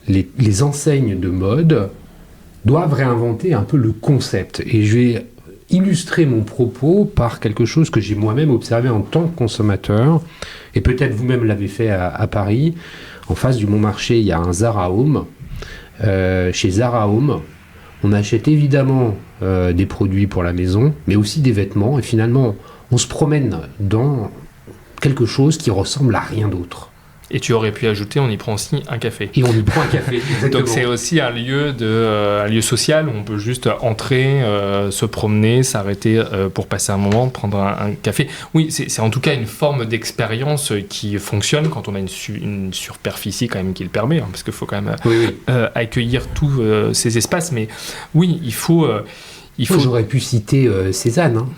les enseignes de mode doivent réinventer un peu le concept? Et je vais illustrer mon propos par quelque chose que j'ai moi-même observé en tant que consommateur, et peut-être vous-même l'avez fait à Paris. En face du Montmarché, il y a un Zara Home. Chez Zara Home, on achète évidemment des produits pour la maison, mais aussi des vêtements, et finalement, on se promène dans quelque chose qui ressemble à rien d'autre. Et tu aurais pu ajouter, on y prend aussi un café. Et on y prend un café, exactement. Donc c'est aussi un lieu social où on peut juste entrer, se promener, s'arrêter pour passer un moment, prendre un café. Oui, c'est en tout cas une forme d'expérience qui fonctionne quand on a une superficie quand même qui le permet, parce qu'il faut quand même accueillir tous ces espaces. Mais oui, il faut... J'aurais pu citer Cézanne, hein.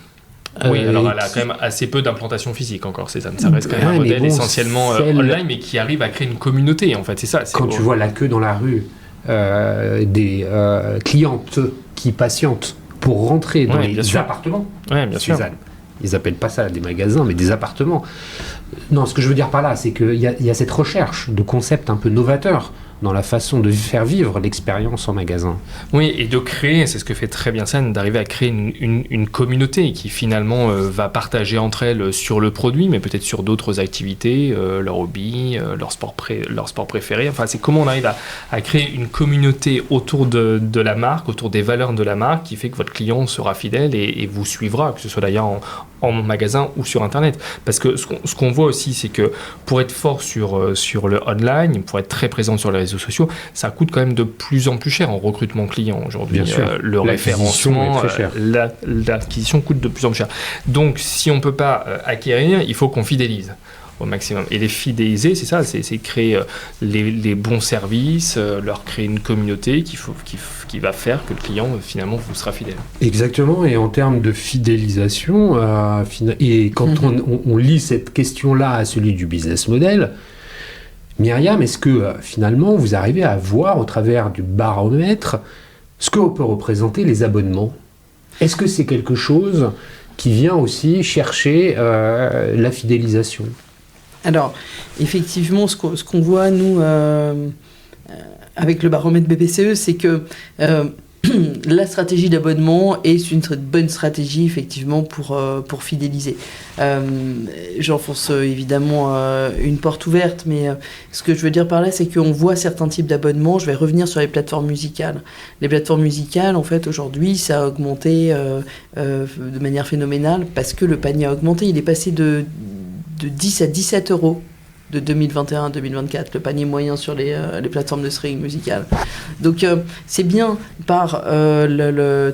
Oui, alors elle a quand même assez peu d'implantation physique encore, Cézanne. Ça reste quand même un modèle essentiellement online, mais qui arrive à créer une communauté, en fait, c'est ça. Quand tu vois la queue dans la rue des clientes qui patientent pour rentrer dans les appartements, bien sûr. Ils appellent pas ça des magasins, mais des appartements. Non, ce que je veux dire par là, c'est qu'il y a cette recherche de concepts un peu novateurs dans la façon de faire vivre l'expérience en magasin. Oui, et de créer, c'est ce que fait très bien Sen, d'arriver à créer une communauté qui finalement va partager entre elles sur le produit, mais peut-être sur d'autres activités, leur hobby, leur sport préféré. Enfin, c'est comment on arrive à créer une communauté autour de la marque, autour des valeurs de la marque, qui fait que votre client sera fidèle et vous suivra, que ce soit d'ailleurs en magasin ou sur Internet. Parce que ce qu'on voit aussi, c'est que pour être fort sur le online, pour être très présent sur les réseaux sociaux, ça coûte quand même de plus en plus cher en recrutement client aujourd'hui. Le référencement, l'acquisition coûte de plus en plus cher. Donc, si on ne peut pas acquérir, il faut qu'on fidélise au maximum. Et les fidéliser, c'est ça, c'est créer les bons services, leur créer une communauté qui va faire que le client, finalement, vous sera fidèle. Exactement, et en termes de fidélisation, et quand on lit cette question-là à celui du business model, Myriam, est-ce que finalement vous arrivez à voir au travers du baromètre ce que peut représenter les abonnements? Est-ce que c'est quelque chose qui vient aussi chercher la fidélisation? Alors, effectivement, ce qu'on voit, nous, avec le baromètre BPCE, c'est que la stratégie d'abonnement est une bonne stratégie, effectivement, pour fidéliser. J'enfonce évidemment une porte ouverte, mais ce que je veux dire par là, c'est qu'on voit certains types d'abonnements. Je vais revenir sur les plateformes musicales. Les plateformes musicales, en fait, aujourd'hui, ça a augmenté de manière phénoménale parce que le panier a augmenté. Il est passé de 10 à 17 euros de 2021 à 2024, le panier moyen sur les plateformes de streaming musical. Donc c'est bien par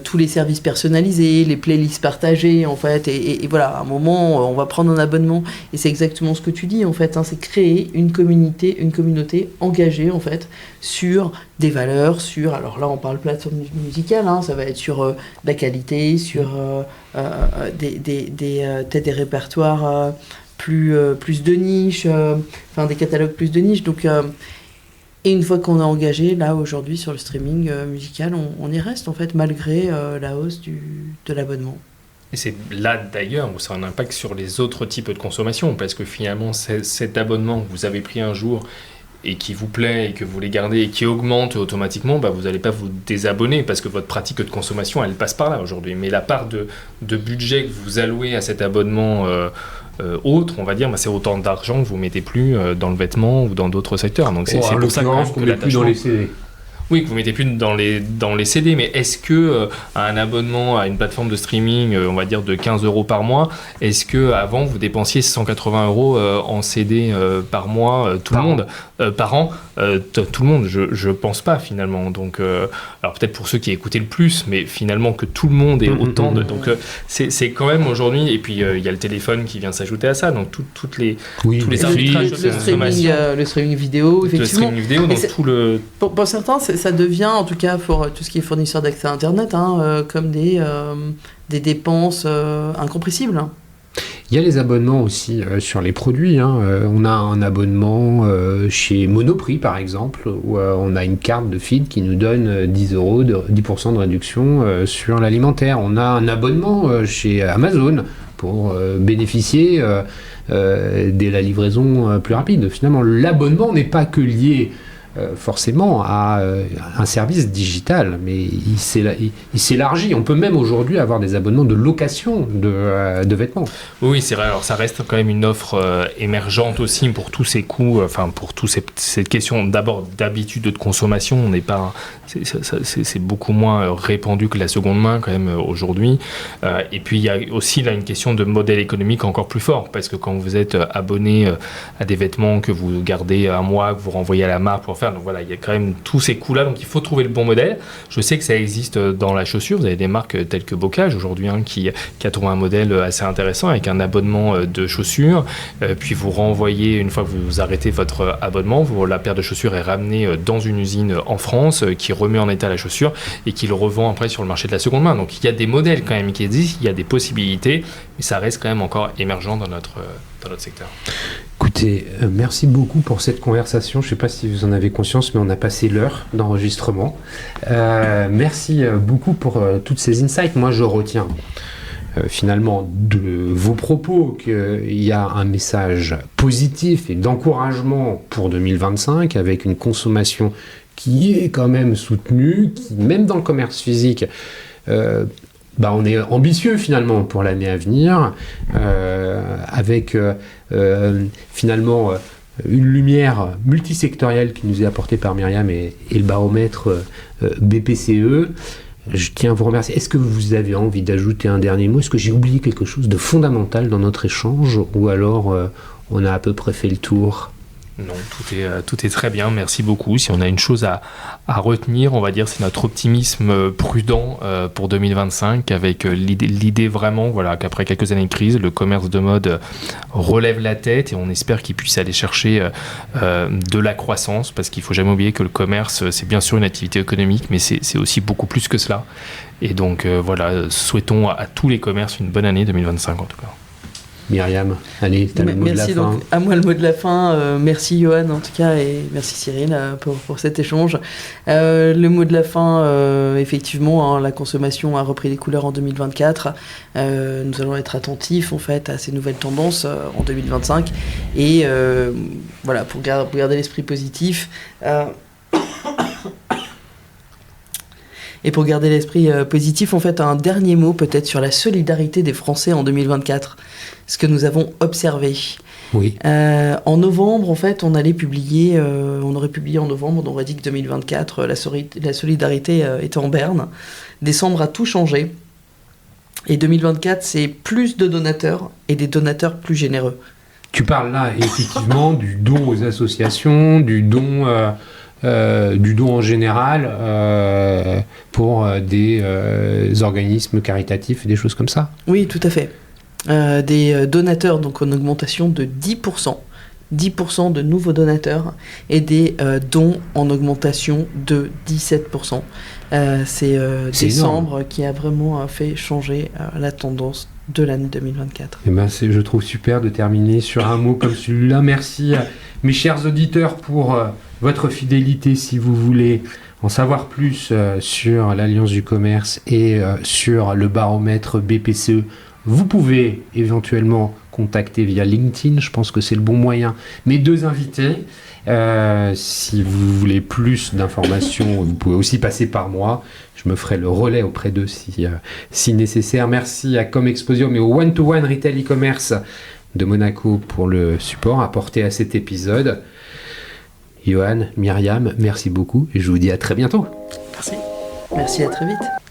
tous les services personnalisés, les playlists partagées en fait, et voilà, à un moment on va prendre un abonnement, et c'est exactement ce que tu dis en fait, c'est créer une communauté engagée en fait sur des valeurs, alors là on parle plateforme musicale, ça va être sur la qualité, sur peut-être des répertoires plus de niche, des catalogues plus de niche. Donc, et une fois qu'on est engagé, là, aujourd'hui, sur le streaming musical, on y reste, en fait, malgré la hausse de l'abonnement. Et c'est là, d'ailleurs, où ça a un impact sur les autres types de consommation, parce que finalement, cet abonnement que vous avez pris un jour et qui vous plaît et que vous voulez garder et qui augmente automatiquement, vous n'allez pas vous désabonner parce que votre pratique de consommation, elle passe par là aujourd'hui. Mais la part de budget que vous allouez à cet abonnement autre, on va dire, c'est autant d'argent que vous mettez plus dans le vêtement ou dans d'autres secteurs. Donc c'est pour ça qu'on ne met plus dans les CD. Oui, que vous mettez plus dans les CD, mais est-ce que un abonnement à une plateforme de streaming, on va dire de 15 € par mois, est-ce que avant vous dépensiez 180 € en CD par mois, tout le monde, par an, tout le monde, je pense pas finalement. Donc, alors peut-être pour ceux qui écoutaient le plus, mais finalement que tout le monde ait autant de, donc c'est quand même aujourd'hui. Et puis il y a le téléphone qui vient s'ajouter à ça, donc tous les arbitrages de consommation, le streaming vidéo, effectivement. Le streaming vidéo, donc tout le. Pour certains, ça devient, en tout cas pour tout ce qui est fournisseur d'accès à Internet, comme des dépenses incompressibles. Il y a les abonnements aussi sur les produits. On a un abonnement chez Monoprix, par exemple, où on a une carte de feed qui nous donne 10 €, 10% de réduction sur l'alimentaire. On a un abonnement chez Amazon pour bénéficier de la livraison plus rapide. Finalement, l'abonnement n'est pas que lié forcément à un service digital, mais il s'élargit. On peut même aujourd'hui avoir des abonnements de location de vêtements. Oui, c'est vrai. Alors ça reste quand même une offre émergente aussi pour tous ces coûts, pour toutes ces questions d'abord d'habitude de consommation. On n'est pas, c'est beaucoup moins répandu que la seconde main quand même aujourd'hui. Et puis il y a aussi là une question de modèle économique encore plus fort, parce que quand vous êtes abonné à des vêtements que vous gardez un mois, que vous renvoyez à la marque pour faire, donc voilà, il y a quand même tous ces coûts-là, donc il faut trouver le bon modèle. Je sais que ça existe dans la chaussure, vous avez des marques telles que Bocage aujourd'hui qui a trouvé un modèle assez intéressant avec un abonnement de chaussures, puis vous renvoyez, une fois que vous arrêtez votre abonnement, la paire de chaussures est ramenée dans une usine en France qui remet en état la chaussure et qui le revend après sur le marché de la seconde main. Donc il y a des modèles quand même qui existent, il y a des possibilités, mais ça reste quand même encore émergent dans notre secteur. Écoutez, merci beaucoup pour cette conversation. Je ne sais pas si vous en avez conscience, mais on a passé l'heure d'enregistrement. Merci beaucoup pour toutes ces insights. Moi, je retiens finalement de vos propos qu'il y a un message positif et d'encouragement pour 2025 avec une consommation qui est quand même soutenue, qui, même dans le commerce physique, on est ambitieux finalement pour l'année à venir, avec finalement une lumière multisectorielle qui nous est apportée par Myriam et le baromètre BPCE. Je tiens à vous remercier. Est-ce que vous avez envie d'ajouter un dernier mot ? Est-ce que j'ai oublié quelque chose de fondamental dans notre échange, ou alors on a à peu près fait le tour ? Non, tout est très bien, merci beaucoup. Si on a une chose à retenir, on va dire, c'est notre optimisme prudent pour 2025, avec l'idée vraiment, qu'après quelques années de crise, le commerce de mode relève la tête et on espère qu'il puisse aller chercher de la croissance, parce qu'il ne faut jamais oublier que le commerce, c'est bien sûr une activité économique, mais c'est aussi beaucoup plus que cela. Et donc souhaitons à tous les commerces une bonne année 2025 en tout cas. Myriam, allez, tu as le mot de la fin. Donc, à moi le mot de la fin. Merci Johan en tout cas, et merci Cyril pour cet échange. Le mot de la fin, effectivement, la consommation a repris des couleurs en 2024. Nous allons être attentifs en fait à ces nouvelles tendances en 2025. Et pour garder l'esprit positif. Et pour garder l'esprit positif, en fait, un dernier mot peut-être sur la solidarité des Français en 2024, ce que nous avons observé. Oui. En novembre, en fait, on aurait publié en novembre, on aurait dit que 2024, la solidarité était en berne. Décembre a tout changé. Et 2024, c'est plus de donateurs et des donateurs plus généreux. Tu parles là effectivement du don aux associations, du don en général pour des organismes caritatifs et des choses comme ça. Oui, tout à fait. Des donateurs donc en augmentation de 10%. 10% de nouveaux donateurs et des dons en augmentation de 17%. C'est décembre qui a vraiment fait changer la tendance de l'année 2024. Et je trouve super de terminer sur un mot comme celui-là. Merci mes chers auditeurs pour votre fidélité. Si vous voulez en savoir plus sur l'Alliance du commerce et sur le baromètre BPCE, vous pouvez éventuellement contacter via LinkedIn, je pense que c'est le bon moyen. Mes deux invités, si vous voulez plus d'informations, vous pouvez aussi passer par moi. Je me ferai le relais auprès d'eux si nécessaire. Merci à Comexposium et au One-to-One Retail e-commerce de Monaco pour le support apporté à cet épisode. Johan, Myriam, merci beaucoup et je vous dis à très bientôt. Merci. Merci, à très vite.